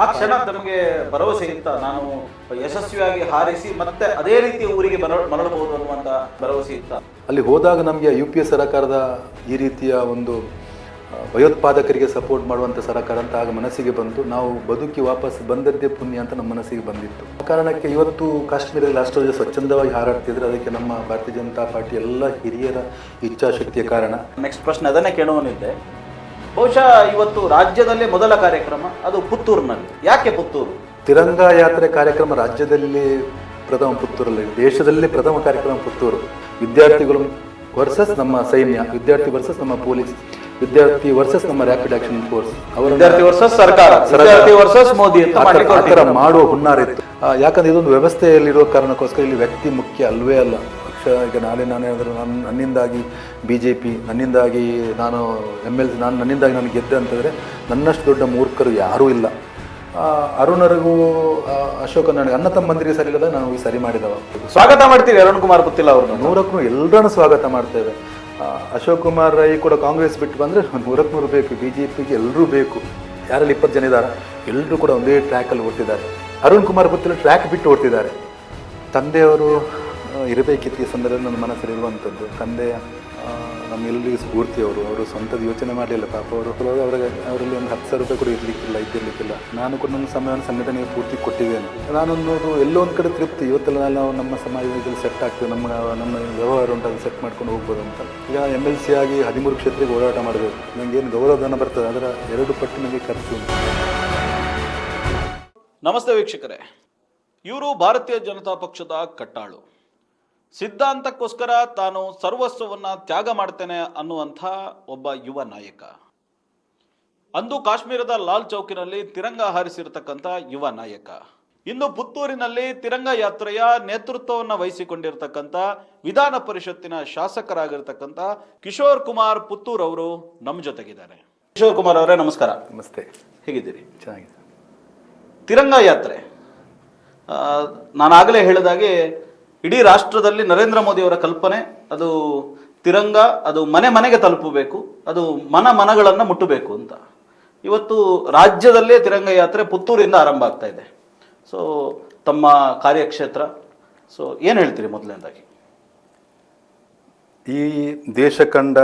ಆ ಕ್ಷಣ ತಮಗೆ ಭರವಸೆ ಇತ್ತ, ನಾನು ಯಶಸ್ವಿಯಾಗಿ ಹಾರಿಸಿ ಮತ್ತೆ ಅದೇ ರೀತಿ ಊರಿಗೆ ಮರಳಬಹುದು ಅನ್ನುವಂತ ಭರವಸೆ ಇತ್ತ? ಅಲ್ಲಿ ಹೋದಾಗ ನಮಗೆ UPA ಸರ್ಕಾರದ ಈ ರೀತಿಯ ಒಂದು ಭಯೋತ್ಪಾದಕರಿಗೆ ಸಪೋರ್ಟ್ ಮಾಡುವಂಥ ಸರ್ಕಾರ ಅಂತ ಆಗ ಮನಸ್ಸಿಗೆ ಬಂತು. ನಾವು ಬದುಕಿ ವಾಪಸ್ ಬಂದದ್ದೇ ಪುಣ್ಯ ಅಂತ ನಮ್ಮ ಮನಸ್ಸಿಗೆ ಬಂದಿತ್ತು. ಆ ಕಾರಣಕ್ಕೆ ಇವತ್ತು ಕಾಶ್ಮೀರದಲ್ಲಿ ರಾಷ್ಟ್ರಧ್ವಜ ಸ್ವಚ್ಛಂದವಾಗಿ ಹಾರಾಡ್ತಿದ್ರೆ ಅದಕ್ಕೆ ನಮ್ಮ ಭಾರತೀಯ ಜನತಾ ಪಾರ್ಟಿ ಎಲ್ಲ ಹಿರಿಯರ ಇಚ್ಛಾಶಕ್ತಿಯ ಕಾರಣ. ನೆಕ್ಸ್ಟ್ ಪ್ರಶ್ನೆ ಅದನ್ನೇ ಕೇಳುವನಿದ್ದೆ. ಬಹುಶಃ ಇವತ್ತು ರಾಜ್ಯದಲ್ಲೇ ಮೊದಲ ಕಾರ್ಯಕ್ರಮ ಅದು ಪುತ್ತೂರಿನಲ್ಲಿ. ಯಾಕೆ ಪುತ್ತೂರು? ತಿರಂಗ ಯಾತ್ರೆ ಕಾರ್ಯಕ್ರಮ ರಾಜ್ಯದಲ್ಲಿ ಪ್ರಥಮ ಪುತ್ತೂರಲ್ಲಿ, ದೇಶದಲ್ಲಿ ಪ್ರಥಮ ಕಾರ್ಯಕ್ರಮ ಪುತ್ತೂರು. ವಿದ್ಯಾರ್ಥಿಗಳು ವರ್ಸಸ್ ನಮ್ಮ ಸೈನ್ಯ, ವಿದ್ಯಾರ್ಥಿ ವರ್ಸಸ್ ನಮ್ಮ ಪೊಲೀಸ್, ವಿದ್ಯಾರ್ಥಿ ವರ್ಸಸ್ ನಮ್ಮ ರ್ಯಾಪಿಡ್ ಆಕ್ಷನ್ ಫೋರ್ಸ್, ಅವರ ವಿದ್ಯಾರ್ಥಿ ವರ್ಸಸ್ ಸರ್ಕಾರ, ವಿದ್ಯಾರ್ಥಿ ವರ್ಸಸ್ ಮೋದಿ ಆ ಥರ ಮಾಡುವ ಹುನ್ನಾರ ಇತ್ತು. ಯಾಕಂದ್ರೆ ಇದೊಂದು ವ್ಯವಸ್ಥೆಯಲ್ಲಿರೋ ಕಾರಣಕ್ಕೋಸ್ಕರ ಇಲ್ಲಿ ವ್ಯಕ್ತಿ ಮುಖ್ಯ ಅಲ್ವೇ ಅಲ್ಲ. ಈಗ ನಾಳೆ ನಾನು ಹೇಳಿದ್ರು ನನ್ನಿಂದಾಗಿ BJP, ನನ್ನಿಂದಾಗಿ ನಾನು MLC, ನನ್ನಿಂದಾಗಿ ನಾನು ಗೆದ್ದೆ ಅಂತಂದರೆ ನನ್ನಷ್ಟು ದೊಡ್ಡ ಮೂರ್ಖರು ಯಾರೂ ಇಲ್ಲ. ಅರುಣರಿಗೂ ಅಶೋಕ ನನಗೆ ಅಣ್ಣ ತಮ್ಮಂದಿರಿಗೆ ಸರಿ ಇಲ್ಲದ ನಾನು ಈ ಸರಿ ಮಾಡಿದವ. ಸ್ವಾಗತ ಮಾಡ್ತೀವಿ ಅರುಣ್ ಕುಮಾರ್ ಪುತ್ತಿಲ ಅವ್ರನ್ನ. 100ಕ್ಕೂ ಎಲ್ಲರನ್ನು ಸ್ವಾಗತ ಮಾಡ್ತೇವೆ. ಅಶೋಕ್ ಕುಮಾರ್ ರೈ ಕೂಡ ಕಾಂಗ್ರೆಸ್ ಬಿಟ್ಟು ಬಂದರೆ 100ಕ್ಕೆ ಬೇಕು, BJPಗೆ ಎಲ್ಲರೂ ಬೇಕು. ಯಾರಲ್ಲಿ 20 ಜನ ಇದ್ದಾರೆ, ಎಲ್ಲರೂ ಕೂಡ ಒಂದೇ ಟ್ರ್ಯಾಕಲ್ಲಿ ಓಡ್ತಿದ್ದಾರೆ. ಅರುಣ್ ಕುಮಾರ್ ಪುತ್ತಿಲ ಟ್ರ್ಯಾಕ್ ಬಿಟ್ಟು ಓಡ್ತಿದ್ದಾರೆ. ತಂದೆಯವರು ಇರಬೇಕಿತ್ತು ಈ ಸಂದರ್ಭದಲ್ಲಿ ನನ್ನ ಮನಸ್ಸಲ್ಲಿರುವಂಥದ್ದು. ತಂದೆ ನಮ್ಮೆಲ್ಲರಿಗೂ ಸ್ಫೂರ್ತಿಯವರು. ಅವರು ಸ್ವಂತದ ಯೋಚನೆ ಮಾಡಲಿಲ್ಲ ಪಾಪ. ಅವರಲ್ಲಿ ಒಂದು 10,000 ರೂಪಾಯಿ ಕೂಡ ಇದ್ದಿರಲಿಕ್ಕಿಲ್ಲ. ನಾನು ಕೂಡ ನನ್ನ ಸಮಯವನ್ನು ಸಂಘಟನೆಗೆ ಪೂರ್ತಿ ಕೊಟ್ಟಿದ್ದೇನೆ. ನಾನೊಂದು ಎಲ್ಲೋ ಒಂದು ಕಡೆ ತೃಪ್ತಿ. ಇವತ್ತೆಲ್ಲ ನಾವು ನಮ್ಮ ಸಮಾಜದಲ್ಲಿ ಸೆಟ್ ಆಗ್ತೇವೆ, ನಮ್ಮ ವ್ಯವಹಾರ ಉಂಟು, ಅದು ಸೆಟ್ ಮಾಡ್ಕೊಂಡು ಹೋಗ್ಬೋದು ಅಂತ. ಈಗ MLC ಆಗಿ 13 ಕ್ಷೇತ್ರಕ್ಕೆ ಓಡಾಟ ಮಾಡಬೇಕು. ನನಗೇನು ಗೌರವಧನ ಬರ್ತದೆ, ಅದರ 2 ಪಟ್ಟು ನನಗೆ ಖರ್ಚು ಉಂಟು. ನಮಸ್ತೆ ವೀಕ್ಷಕರೇ. ಇವರು ಭಾರತೀಯ ಜನತಾ ಪಕ್ಷದ ಕಟ್ಟಾಳು. ಸಿದ್ಧಾಂತಕ್ಕೋಸ್ಕರ ತಾನು ಸರ್ವಸ್ವವನ್ನು ತ್ಯಾಗ ಮಾಡ್ತೇನೆ ಅನ್ನುವಂಥ ಒಬ್ಬ ಯುವ ನಾಯಕ. ಅಂದು ಕಾಶ್ಮೀರದ ಲಾಲ್ ಚೌಕಿನಲ್ಲಿ ತಿರಂಗ ಹಾರಿಸಿರ್ತಕ್ಕಂಥ ಯುವ ನಾಯಕ. ಇನ್ನು ಪುತ್ತೂರಿನಲ್ಲಿ ತಿರಂಗ ಯಾತ್ರೆಯ ನೇತೃತ್ವವನ್ನು ವಹಿಸಿಕೊಂಡಿರ್ತಕ್ಕಂಥ ವಿಧಾನ ಪರಿಷತ್ತಿನ ಶಾಸಕರಾಗಿರ್ತಕ್ಕಂಥ ಕಿಶೋರ್ ಕುಮಾರ್ ಪುತ್ತೂರ್ ಅವರು ನಮ್ಮ ಜೊತೆಗಿದ್ದಾರೆ. ಕಿಶೋರ್ ಕುಮಾರ್ ಅವರೇ ನಮಸ್ಕಾರ. ನಮಸ್ತೆ. ಹೇಗಿದ್ದೀರಿ? ಚೆನ್ನಾಗಿದೆ. ತಿರಂಗ ಯಾತ್ರೆ ನಾನಾಗಲೇ ಹೇಳಿದಾಗೆ ಇಡೀ ರಾಷ್ಟ್ರದಲ್ಲಿ ನರೇಂದ್ರ ಮೋದಿ ಅವರ ಕಲ್ಪನೆ, ಅದು ತಿರಂಗ ಅದು ಮನೆ ಮನೆಗೆ ತಲುಪಬೇಕು, ಅದು ಮನಗಳನ್ನು ಮುಟ್ಟಬೇಕು ಅಂತ. ಇವತ್ತು ರಾಜ್ಯದಲ್ಲೇ ತಿರಂಗ ಯಾತ್ರೆ ಪುತ್ತೂರಿಂದ ಆರಂಭ ಆಗ್ತಾ ಇದೆ. ಸೊ ತಮ್ಮ ಕಾರ್ಯಕ್ಷೇತ್ರ, ಸೊ ಏನು ಹೇಳ್ತೀರಿ ಮೊದಲನೇದಾಗಿ? ಈ ದೇಶ ಕಂಡ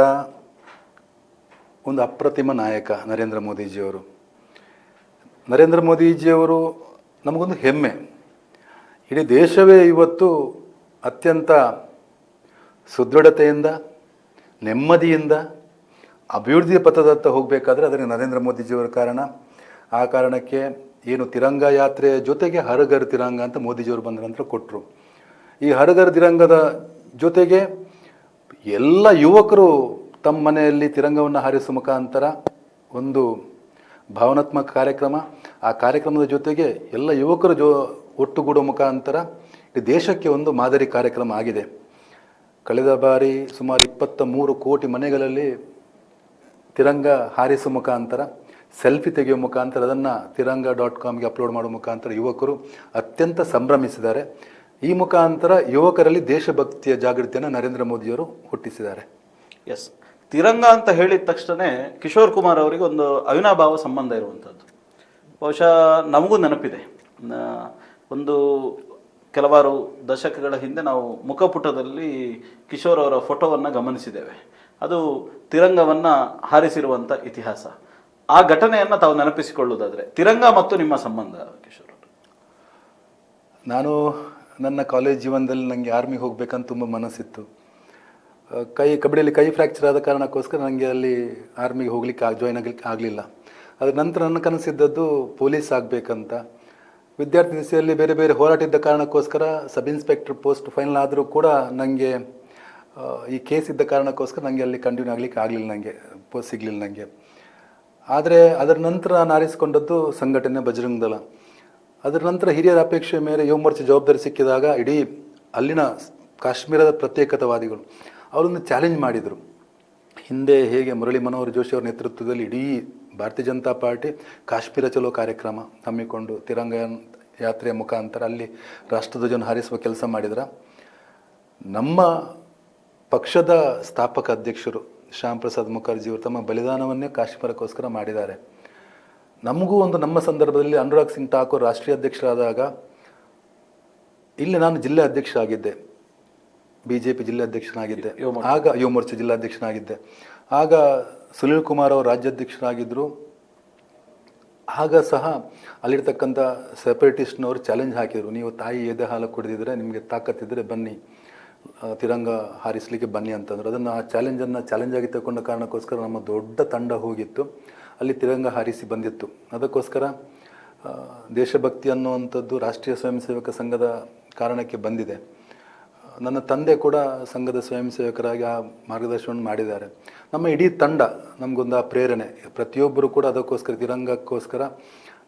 ಒಂದು ಅಪ್ರತಿಮ ನಾಯಕ ನರೇಂದ್ರ ಮೋದಿಜಿಯವರು. ನರೇಂದ್ರ ಮೋದಿಜಿಯವರು ನಮಗೊಂದು ಹೆಮ್ಮೆ. ಇಡೀ ದೇಶವೇ ಇವತ್ತು ಅತ್ಯಂತ ಸುದೃಢತೆಯಿಂದ, ನೆಮ್ಮದಿಯಿಂದ, ಅಭಿವೃದ್ಧಿಯ ಪಥದತ್ತ ಹೋಗಬೇಕಾದ್ರೆ ಅದಕ್ಕೆ ನರೇಂದ್ರ ಮೋದಿಜಿಯವರ ಕಾರಣ. ಆ ಕಾರಣಕ್ಕೆ ಏನು ತಿರಂಗ ಯಾತ್ರೆಯ ಜೊತೆಗೆ ಹರ್ ಘರ್ ತಿರಂಗ ಅಂತ ಮೋದಿಜಿಯವರು ಬಂದ ನಂತರ ಕೊಟ್ಟರು. ಈ ಹರ್ ಘರ್ ತಿರಂಗದ ಜೊತೆಗೆ ಎಲ್ಲ ಯುವಕರು ತಮ್ಮ ಮನೆಯಲ್ಲಿ ತಿರಂಗವನ್ನು ಹಾರಿಸುವ ಮುಖಾಂತರ ಒಂದು ಭಾವನಾತ್ಮಕ ಕಾರ್ಯಕ್ರಮ. ಆ ಕಾರ್ಯಕ್ರಮದ ಜೊತೆಗೆ ಎಲ್ಲ ಯುವಕರು ಒಟ್ಟುಗೂಡುವ ಮುಖಾಂತರ ಈ ದೇಶಕ್ಕೆ ಒಂದು ಮಾದರಿ ಕಾರ್ಯಕ್ರಮ ಆಗಿದೆ. ಕಳೆದ ಬಾರಿ ಸುಮಾರು 23 ಕೋಟಿ ಮನೆಗಳಲ್ಲಿ ತಿರಂಗ ಹಾರಿಸುವ ಮುಖಾಂತರ, ಸೆಲ್ಫಿ ತೆಗೆಯುವ ಮುಖಾಂತರ, ಅದನ್ನು ತಿರಂಗ.comಗೆ ಅಪ್ಲೋಡ್ ಮಾಡುವ ಮುಖಾಂತರ ಯುವಕರು ಅತ್ಯಂತ ಸಂಭ್ರಮಿಸಿದ್ದಾರೆ. ಈ ಮುಖಾಂತರ ಯುವಕರಲ್ಲಿ ದೇಶಭಕ್ತಿಯ ಜಾಗೃತಿಯನ್ನು ನರೇಂದ್ರ ಮೋದಿಯವರು ಹುಟ್ಟಿಸಿದ್ದಾರೆ. ಎಸ್, ತಿರಂಗ ಅಂತ ಹೇಳಿದ ತಕ್ಷಣ ಕಿಶೋರ್ ಕುಮಾರ್ ಅವರಿಗೆ ಒಂದು ಅವಿನಾಭಾವ ಸಂಬಂಧ ಇರುವಂಥದ್ದು ಬಹುಶಃ ನಮಗೂ ನೆನಪಿದೆ. ಒಂದು ಕೆಲವಾರು ದಶಕಗಳ ಹಿಂದೆ ನಾವು ಮುಖಪುಟದಲ್ಲಿ ಕಿಶೋರ್ ಅವರ ಫೋಟೋವನ್ನು ಗಮನಿಸಿದ್ದೇವೆ. ಅದು ತಿರಂಗವನ್ನು ಹಾರಿಸಿರುವಂಥ ಇತಿಹಾಸ. ಆ ಘಟನೆಯನ್ನು ತಾವು ನೆನಪಿಸಿಕೊಳ್ಳುವುದಾದರೆ ತಿರಂಗ ಮತ್ತು ನಿಮ್ಮ ಸಂಬಂಧ ಕಿಶೋರ್ ಅವರು? ನಾನು ನನ್ನ ಕಾಲೇಜ್ ಜೀವನದಲ್ಲಿ ನನಗೆ ಆರ್ಮಿಗೆ ಹೋಗ್ಬೇಕಂತ ತುಂಬ ಮನಸ್ಸಿತ್ತು. ಕಬಡ್ಡಿಯಲ್ಲಿ ಕೈ ಫ್ರ್ಯಾಕ್ಚರ್ ಆದ ಕಾರಣಕ್ಕೋಸ್ಕರ ನನಗೆ ಅಲ್ಲಿ ಆರ್ಮಿಗೆ ಹೋಗ್ಲಿಕ್ಕೆ ಜಾಯ್ನ್ ಆಗಲಿಕ್ಕೆ ಆಗಲಿಲ್ಲ. ಅದರ ನಂತರ ನನ್ನ ಕನಸಿದ್ದದ್ದು ಪೊಲೀಸ್ ಆಗಬೇಕಂತ. ವಿದ್ಯಾರ್ಥಿ ದಿಸೆಯಲ್ಲಿ ಬೇರೆ ಬೇರೆ ಹೋರಾಟ ಇದ್ದ ಕಾರಣಕ್ಕೋಸ್ಕರ ಸಬ್ ಇನ್ಸ್ಪೆಕ್ಟರ್ ಪೋಸ್ಟ್ ಫೈನಲ್ ಆದರೂ ಕೂಡ ನನಗೆ ಈ ಕೇಸ್ ಇದ್ದ ಕಾರಣಕ್ಕೋಸ್ಕರ ನನಗೆ ಅಲ್ಲಿ ಕಂಟಿನ್ಯೂ ಆಗಲಿಕ್ಕೆ ಆಗಲಿಲ್ಲ, ನನಗೆ ಪೋಸ್ಟ್ ಸಿಗಲಿಲ್ಲ ನನಗೆ. ಆದರೆ ಅದರ ನಂತರ ನಾನು ಆರಿಸಿಕೊಂಡದ್ದು ಸಂಘಟನೆ ಬಜರಂಗ ದಳ. ಅದರ ನಂತರ ಹಿರಿಯರ ಅಪೇಕ್ಷೆ ಮೇಲೆ ಯುವ ಮೋರ್ಚಾ ಜವಾಬ್ದಾರಿ ಸಿಕ್ಕಿದಾಗ ಇಡೀ ಅಲ್ಲಿನ ಕಾಶ್ಮೀರದ ಪ್ರತ್ಯೇಕತಾವಾದಿಗಳು ಅವರನ್ನು ಚಾಲೆಂಜ್ ಮಾಡಿದರು. ಹಿಂದೆ ಹೇಗೆ ಮುರಳಿ ಮನೋಹರ್ ಜೋಶಿ ಅವರ ನೇತೃತ್ವದಲ್ಲಿ ಇಡೀ ಭಾರತೀಯ ಜನತಾ ಪಾರ್ಟಿ ಕಾಶ್ಮೀರ ಚಲೋ ಕಾರ್ಯಕ್ರಮ ಹಮ್ಮಿಕೊಂಡು ತಿರಂಗ ಯಾತ್ರೆಯ ಮುಖಾಂತರ ಅಲ್ಲಿ ರಾಷ್ಟ್ರಧ್ವಜವನ್ನು ಹಾರಿಸುವ ಕೆಲಸ ಮಾಡಿದ್ರೆ, ನಮ್ಮ ಪಕ್ಷದ ಸ್ಥಾಪಕ ಅಧ್ಯಕ್ಷರು ಶ್ಯಾಮ್ ಪ್ರಸಾದ್ ಮುಖರ್ಜಿಯವರು ತಮ್ಮ ಬಲಿದಾನವನ್ನೇ ಕಾಶ್ಮೀರಕ್ಕೋಸ್ಕರ ಮಾಡಿದ್ದಾರೆ. ನಮಗೂ ಒಂದು ನಮ್ಮ ಸಂದರ್ಭದಲ್ಲಿ ಅನುರಾಗ್ ಸಿಂಗ್ ಠಾಕೂರ್ ರಾಷ್ಟ್ರೀಯ ಅಧ್ಯಕ್ಷರಾದಾಗ ಇಲ್ಲಿ ನಾನು ಜಿಲ್ಲೆ ಅಧ್ಯಕ್ಷರಾಗಿದ್ದೆ, BJP ಜಿಲ್ಲೆ ಅಧ್ಯಕ್ಷನಾಗಿದ್ದೆ. ಆಗ ಯುವ ಮೋರ್ಚಾ ಜಿಲ್ಲಾಧ್ಯಕ್ಷನಾಗಿದ್ದೆ. ಆಗ ಸುನೀಲ್ ಕುಮಾರ್ ಅವರು ರಾಜ್ಯಾಧ್ಯಕ್ಷರಾಗಿದ್ದರು. ಆಗ ಸಹ ಅಲ್ಲಿರ್ತಕ್ಕಂಥ ಸೆಪರೇಟಿಸ್ಟ್ನವರು ಚಾಲೆಂಜ್ ಹಾಕಿದರು, ನೀವು ತಾಯಿ ಎದೆ ಹಾಲು ಕುಡಿದಿದ್ರೆ ನಿಮಗೆ ತಾಕತ್ತಿದ್ರೆ ಬನ್ನಿ ತಿರಂಗ ಹಾರಿಸಲಿಕ್ಕೆ ಬನ್ನಿ ಅಂತಂದರು. ಅದನ್ನು ಆ ಚಾಲೆಂಜ್ ಆಗಿ ತಗೊಂಡ ಕಾರಣಕ್ಕೋಸ್ಕರ ನಮ್ಮ ದೊಡ್ಡ ತಂಡ ಹೋಗಿತ್ತು, ಅಲ್ಲಿ ತಿರಂಗ ಹಾರಿಸಿ ಬಂದಿತ್ತು. ಅದಕ್ಕೋಸ್ಕರ ದೇಶಭಕ್ತಿ ಅನ್ನುವಂಥದ್ದು ರಾಷ್ಟ್ರೀಯ ಸ್ವಯಂ ಸೇವಕ ಸಂಘದ ಕಾರಣಕ್ಕೆ ಬಂದಿದೆ. ನನ್ನ ತಂದೆ ಕೂಡ ಸಂಘದ ಸ್ವಯಂ ಸೇವಕರಾಗಿ ಆ ಮಾರ್ಗದರ್ಶನವನ್ನು ಮಾಡಿದ್ದಾರೆ. ನಮ್ಮ ಇಡೀ ತಂಡ ನಮಗೊಂದು ಆ ಪ್ರೇರಣೆ, ಪ್ರತಿಯೊಬ್ಬರು ಕೂಡ ಅದಕ್ಕೋಸ್ಕರ ತಿರಂಗಕ್ಕೋಸ್ಕರ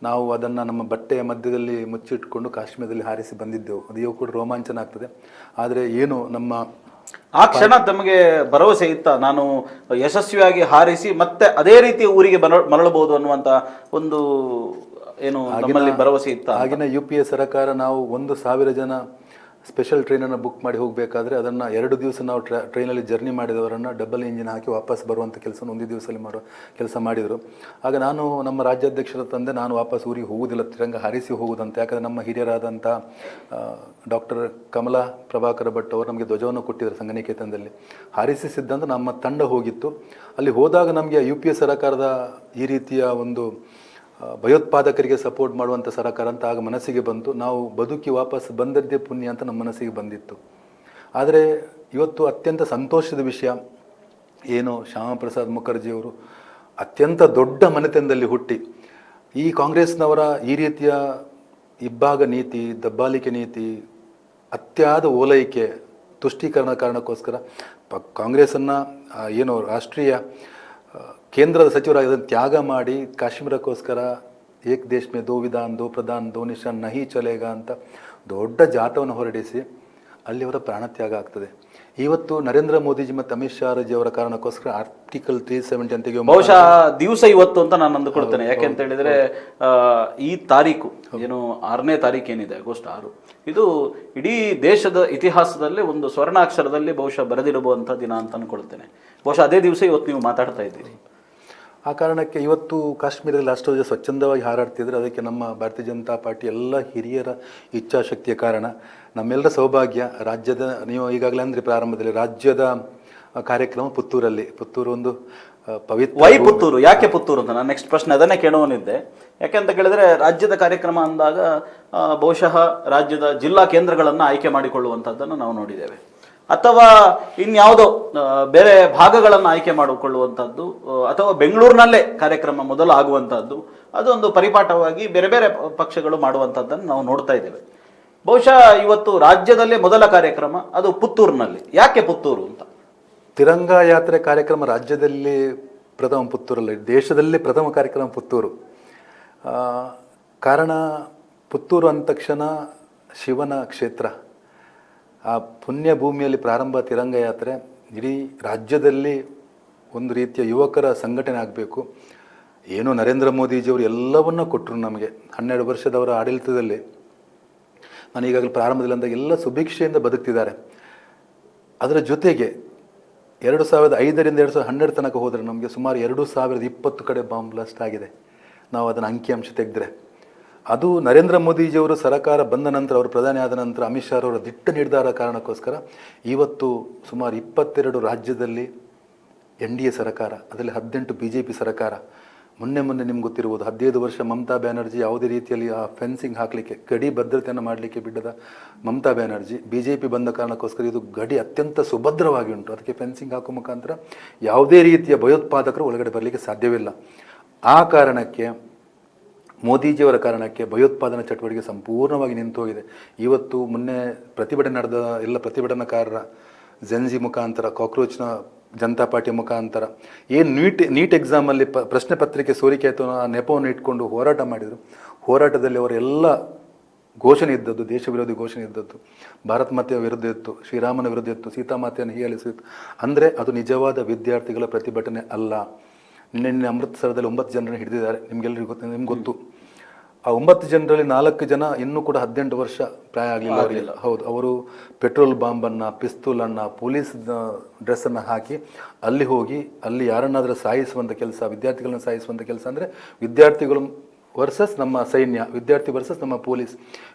ನಾವು ಅದನ್ನು ನಮ್ಮ ಬಟ್ಟೆಯ ಮಧ್ಯದಲ್ಲಿ ಮುಚ್ಚಿಟ್ಕೊಂಡು ಕಾಶ್ಮೀರದಲ್ಲಿ ಹಾರಿಸಿ ಬಂದಿದ್ದೆವು. ಅದು ಕೂಡ ರೋಮಾಂಚನ ಆಗ್ತದೆ. ಆದರೆ ಏನು ನಮ್ಮ ಆ ಕ್ಷಣ ತಮಗೆ ಭರವಸೆ ಇತ್ತ, ನಾನು ಯಶಸ್ವಿಯಾಗಿ ಹಾರಿಸಿ ಮತ್ತೆ ಅದೇ ರೀತಿ ಊರಿಗೆ ಮರಳಬಹುದು ಅನ್ನುವಂಥ ಒಂದು ಏನು ನಮ್ಮಲ್ಲಿ ಭರವಸೆ ಇತ್ತ? ಆಗಿನ UPA ಸರ್ಕಾರ ನಾವು 1,000 ಜನ ಸ್ಪೆಷಲ್ ಟ್ರೈನನ್ನು ಬುಕ್ ಮಾಡಿ ಹೋಗಬೇಕಾದ್ರೆ ಅದನ್ನು 2 ದಿವಸ ನಾವು ಟ್ರೈನಲ್ಲಿ ಜರ್ನಿ ಮಾಡಿದವರನ್ನು ಡಬಲ್ ಇಂಜಿನ್ ಹಾಕಿ ವಾಪಸ್ ಬರುವಂಥ ಕೆಲಸವನ್ನು 1 ದಿವಸದಲ್ಲಿ ಮಾಡೋ ಕೆಲಸ ಮಾಡಿದರು. ಆಗ ನಾನು ನಮ್ಮ ರಾಜ್ಯಾಧ್ಯಕ್ಷರ ತಂದೆ ನಾನು ವಾಪಸ್ ಊರಿಗೆ ಹೋಗುವುದಿಲ್ಲ, ತಿರಂಗ ಹಾರಿಸಿ ಹೋಗುವುದಂತ. ಯಾಕಂದರೆ ನಮ್ಮ ಹಿರಿಯರಾದಂಥ ಡಾಕ್ಟರ್ ಕಮಲಾ ಪ್ರಭಾಕರ ಭಟ್ ಅವರು ನಮಗೆ ಧ್ವಜವನ್ನು ಕೊಟ್ಟಿದ್ದಾರೆ ಸಂಘನಿಕೇತನದಲ್ಲಿ. ಹಾರಿಸಿ ಸಿದ್ಧಾಂತ ನಮ್ಮ ತಂಡ ಹೋಗಿತ್ತು. ಅಲ್ಲಿ ಹೋದಾಗ ನಮಗೆ UPA ಸರ್ಕಾರದ ಈ ರೀತಿಯ ಒಂದು ಭಯೋತ್ಪಾದಕರಿಗೆ ಸಪೋರ್ಟ್ ಮಾಡುವಂಥ ಸರ್ಕಾರ ಅಂತ ಆಗ ಮನಸ್ಸಿಗೆ ಬಂತು. ನಾವು ಬದುಕಿ ವಾಪಸ್ ಬಂದದ್ದೇ ಪುಣ್ಯ ಅಂತ ನಮ್ಮ ಮನಸ್ಸಿಗೆ ಬಂದಿತ್ತು. ಆದರೆ ಇವತ್ತು ಅತ್ಯಂತ ಸಂತೋಷದ ವಿಷಯ ಏನು, ಶ್ಯಾಮ ಪ್ರಸಾದ್ ಮುಖರ್ಜಿಯವರು ಅತ್ಯಂತ ದೊಡ್ಡ ಮನೆತನದಲ್ಲಿ ಹುಟ್ಟಿ ಈ ಕಾಂಗ್ರೆಸ್ನವರ ಈ ರೀತಿಯ ಇಬ್ಬಾಗ ನೀತಿ, ದಬ್ಬಾಳಿಕೆ ನೀತಿ, ಅತ್ಯಾದ ಓಲೈಕೆ, ತುಷ್ಟೀಕರಣ ಕಾರಣಕ್ಕೋಸ್ಕರ ಕಾಂಗ್ರೆಸ್ಸನ್ನು ಏನು ರಾಷ್ಟ್ರೀಯ ಕೇಂದ್ರದ ಸಚಿವರಾಗಿ ಅದನ್ನು ತ್ಯಾಗ ಮಾಡಿ ಕಾಶ್ಮೀರಕ್ಕೋಸ್ಕರ ಏಕ್ ದೇಶ್ ಮೇ ದೋ ವಿಧಾನ್ ದೋ ಪ್ರಧಾನ್ ದೋ ನಿಶಾನ್ ನಹಿ ಚಲೇಗ ಅಂತ ದೊಡ್ಡ ಜಾಥವನ್ನು ಹೊರಡಿಸಿ ಅಲ್ಲಿ ಅವರ ಪ್ರಾಣತ್ಯಾಗ ಆಗ್ತದೆ. ಇವತ್ತು ನರೇಂದ್ರ ಮೋದಿಜಿ ಮತ್ತು ಅಮಿತ್ ಶಾ ಜಿ ಅವರ ಕಾರಣಕ್ಕೋಸ್ಕರ ಆರ್ಟಿಕಲ್ 370 ಅಂತ ಬಹುಶಃ ದಿವಸ ಇವತ್ತು ಅಂತ ನಾನು ಅಂದುಕೊಳ್ತೇನೆ. ಯಾಕೆ ಅಂತ ಹೇಳಿದ್ರೆ ಈ ತಾರೀಕು ಏನು 6ನೇ ತಾರೀಕು ಏನಿದೆ, ಆಗಸ್ಟ್ 6, ಇದು ಇಡೀ ದೇಶದ ಇತಿಹಾಸದಲ್ಲೇ ಒಂದು ಸ್ವರ್ಣಾಕ್ಷರದಲ್ಲಿ ಬಹುಶಃ ಬರೆದಿಡುವಂಥ ದಿನ ಅಂತ ಅನ್ಕೊಳ್ತೇನೆ. ಬಹುಶಃ ಅದೇ ದಿವಸ ಇವತ್ತು ನೀವು ಮಾತಾಡ್ತಾ ಇದ್ದೀರಿ. ಆ ಕಾರಣಕ್ಕೆ ಇವತ್ತು ಕಾಶ್ಮೀರದಲ್ಲಿ ಅಷ್ಟೊಂದು ಸ್ವಚ್ಛಂದವಾಗಿ ಹಾರಾಡ್ತಿದ್ರೆ ಅದಕ್ಕೆ ನಮ್ಮ ಭಾರತೀಯ ಜನತಾ ಪಾರ್ಟಿ ಎಲ್ಲ ಹಿರಿಯರ ಇಚ್ಛಾಶಕ್ತಿಯ ಕಾರಣ. ನಮ್ಮೆಲ್ಲರ ಸೌಭಾಗ್ಯ. ರಾಜ್ಯದ ನೀವು ಈಗಾಗಲೇ ಅಂದರೆ ಪ್ರಾರಂಭದಲ್ಲಿ ರಾಜ್ಯದ ಕಾರ್ಯಕ್ರಮ ಪುತ್ತೂರಲ್ಲಿ. ಪುತ್ತೂರು ಒಂದು ಪವಿತ್ರ ಪುತ್ತೂರು. ಯಾಕೆ ಪುತ್ತೂರು ಅಂತ ನಾನು ನೆಕ್ಸ್ಟ್ ಪ್ರಶ್ನೆ ಅದನ್ನೇ ಕೇಳೋನಿದ್ದೆ. ಯಾಕೆ ಅಂತ ಕೇಳಿದ್ರೆ ರಾಜ್ಯದ ಕಾರ್ಯಕ್ರಮ ಅಂದಾಗ ಬಹುಶಃ ರಾಜ್ಯದ ಜಿಲ್ಲಾ ಕೇಂದ್ರಗಳನ್ನು ಆಯ್ಕೆ ಮಾಡಿಕೊಳ್ಳುವಂಥದ್ದನ್ನು ನಾವು ನೋಡಿದ್ದೇವೆ, ಅಥವಾ ಇನ್ಯಾವುದೋ ಬೇರೆ ಭಾಗಗಳನ್ನು ಆಯ್ಕೆ ಮಾಡಿಕೊಳ್ಳುವಂಥದ್ದು, ಅಥವಾ ಬೆಂಗಳೂರಿನಲ್ಲೇ ಕಾರ್ಯಕ್ರಮ ಮೊದಲು ಆಗುವಂಥದ್ದು, ಅದೊಂದು ಪರಿಪಾಠವಾಗಿ ಬೇರೆ ಬೇರೆ ಪಕ್ಷಗಳು ಮಾಡುವಂಥದ್ದನ್ನು ನಾವು ನೋಡ್ತಾ ಇದ್ದೇವೆ. ಬಹುಶಃ ಇವತ್ತು ರಾಜ್ಯದಲ್ಲೇ ಮೊದಲ ಕಾರ್ಯಕ್ರಮ ಅದು ಪುತ್ತೂರಿನಲ್ಲಿ. ಯಾಕೆ ಪುತ್ತೂರು ಅಂತ? ತಿರಂಗ ಯಾತ್ರೆ ಕಾರ್ಯಕ್ರಮ ರಾಜ್ಯದಲ್ಲಿ ಪ್ರಥಮ ಪುತ್ತೂರಲ್ಲಿ, ದೇಶದಲ್ಲಿ ಪ್ರಥಮ ಕಾರ್ಯಕ್ರಮ ಪುತ್ತೂರು. ಕಾರಣ ಪುತ್ತೂರು ಅಂದ ತಕ್ಷಣ ಶಿವನ ಕ್ಷೇತ್ರ, ಆ ಪುಣ್ಯ ಭೂಮಿಯಲ್ಲಿ ಪ್ರಾರಂಭ ತಿರಂಗ ಯಾತ್ರೆ. ಇಡೀ ರಾಜ್ಯದಲ್ಲಿ ಒಂದು ರೀತಿಯ ಯುವಕರ ಸಂಘಟನೆ ಆಗಬೇಕು. ಏನು ನರೇಂದ್ರ ಮೋದಿಜಿಯವರು ಎಲ್ಲವನ್ನೂ ಕೊಟ್ಟರು ನಮಗೆ. 12 ವರ್ಷದವರ ಆಡಳಿತದಲ್ಲಿ ನಾನು ಈಗಾಗಲೇ ಪ್ರಾರಂಭದಲ್ಲಿ ಅಂದಾಗ ಎಲ್ಲ ಸುಭಿಕ್ಷೆಯಿಂದ ಬದುಕ್ತಿದ್ದಾರೆ. ಅದರ ಜೊತೆಗೆ 2005ರಿಂದ 2012 ತನಕ ಹೋದರೆ ನಮಗೆ ಸುಮಾರು 2020 ಕಡೆ ಬಾಂಬ್ ಬ್ಲಾಸ್ಟ್ ಆಗಿದೆ. ನಾವು ಅದನ್ನು ಅಂಕಿಅಂಶ ತೆಗೆದ್ರೆ ಅದು ನರೇಂದ್ರ ಮೋದಿಜಿಯವರು ಸರ್ಕಾರ ಬಂದ ನಂತರ, ಅವರು ಪ್ರಧಾನಿ ಆದ ನಂತರ ಅಮಿತ್ ಶಾ ಅವರ ದಿಟ್ಟ ನಿರ್ಧಾರ ಕಾರಣಕ್ಕೋಸ್ಕರ ಇವತ್ತು ಸುಮಾರು 22 ರಾಜ್ಯದಲ್ಲಿ NDA ಸರ್ಕಾರ, ಅದರಲ್ಲಿ 18 BJP ಸರ್ಕಾರ. ಮೊನ್ನೆ ನಿಮ್ಗೆ ಗೊತ್ತಿರ್ಬೋದು, 15 ವರ್ಷ ಮಮತಾ ಬ್ಯಾನರ್ಜಿ ಯಾವುದೇ ರೀತಿಯಲ್ಲಿ ಆ ಫೆನ್ಸಿಂಗ್ ಹಾಕಲಿಕ್ಕೆ, ಗಡಿ ಭದ್ರತೆಯನ್ನು ಮಾಡಲಿಕ್ಕೆ ಬಿಡದ ಮಮತಾ ಬ್ಯಾನರ್ಜಿ BJP ಬಂದ ಕಾರಣಕ್ಕೋಸ್ಕರ ಇದು ಗಡಿ ಅತ್ಯಂತ ಸುಭದ್ರವಾಗಿ ಉಂಟು. ಅದಕ್ಕೆ ಫೆನ್ಸಿಂಗ್ ಹಾಕೋ ಮುಖಾಂತರ ಯಾವುದೇ ರೀತಿಯ ಭಯೋತ್ಪಾದಕರು ಒಳಗಡೆ ಬರಲಿಕ್ಕೆ ಸಾಧ್ಯವಿಲ್ಲ. ಆ ಕಾರಣಕ್ಕೆ ಮೋದಿಜಿಯವರ ಕಾರಣಕ್ಕೆ ಭಯೋತ್ಪಾದನಾ ಚಟುವಟಿಕೆ ಸಂಪೂರ್ಣವಾಗಿ ನಿಂತು ಹೋಗಿದೆ. ಇವತ್ತು ಮೊನ್ನೆ ಪ್ರತಿಭಟನೆ ನಡೆದ ಎಲ್ಲ ಪ್ರತಿಭಟನಾಕಾರರ ಜೆನ್ಜಿ ಮುಖಾಂತರ, ಕಾಕ್ರೋಚ್ನ ಜನತಾ ಪಾರ್ಟಿ ಮುಖಾಂತರ ಏನು ನೀಟ್ ಎಕ್ಸಾಮಲ್ಲಿ ಪ್ರಶ್ನೆ ಪತ್ರಿಕೆ ಸೋರಿಕೆ ಆಯಿತು ಆ ನೆಪವನ್ನು ಇಟ್ಕೊಂಡು ಹೋರಾಟ ಮಾಡಿದರು. ಹೋರಾಟದಲ್ಲಿ ಅವರೆಲ್ಲ ಘೋಷಣೆ ಇದ್ದದ್ದು ದೇಶ ವಿರೋಧಿ ಘೋಷಣೆ ಇದ್ದದ್ದು, ಭಾರತ ಮಾತೆಯ ವಿರುದ್ಧ ಇತ್ತು, ಶ್ರೀರಾಮನ ವಿರುದ್ಧ ಇತ್ತು, ಸೀತಾಮಾತೆಯನ್ನು ಹೀಯಾಳಿಸಿತ್ತು. ಅಂದರೆ ಅದು ನಿಜವಾದ ವಿದ್ಯಾರ್ಥಿಗಳ ಪ್ರತಿಭಟನೆ ಅಲ್ಲ. ನಿನ್ನೆ ಅಮೃತಸರದಲ್ಲಿ 9 ಜನರನ್ನು ಹಿಡಿದಿದ್ದಾರೆ. ನಿಮ್ಗೆ ಗೊತ್ತು. ಆ 9 ಜನರಲ್ಲಿ 4 ಜನ ಇನ್ನೂ ಕೂಡ 18 ವರ್ಷ ಪ್ರಾಯ ಆಗಲಿಲ್ಲ ಅವರಿಗೆ. ಹೌದು, ಅವರು ಪೆಟ್ರೋಲ್ ಬಾಂಬನ್ನು, ಪಿಸ್ತೂಲನ್ನು, ಪೊಲೀಸ್ ಡ್ರೆಸ್ಸನ್ನು ಹಾಕಿ ಅಲ್ಲಿ ಹೋಗಿ ಅಲ್ಲಿ ಯಾರನ್ನಾದರೂ ಸಾಯಿಸುವಂಥ ಕೆಲಸ, ವಿದ್ಯಾರ್ಥಿಗಳನ್ನ ಸಾಯಿಸುವಂಥ ಕೆಲಸ. ಅಂದರೆ ವಿದ್ಯಾರ್ಥಿಗಳು ವರ್ಸಸ್ ನಮ್ಮ ಸೈನ್ಯ, ವಿದ್ಯಾರ್ಥಿ ವರ್ಸಸ್ ನಮ್ಮ ಪೊಲೀಸ್,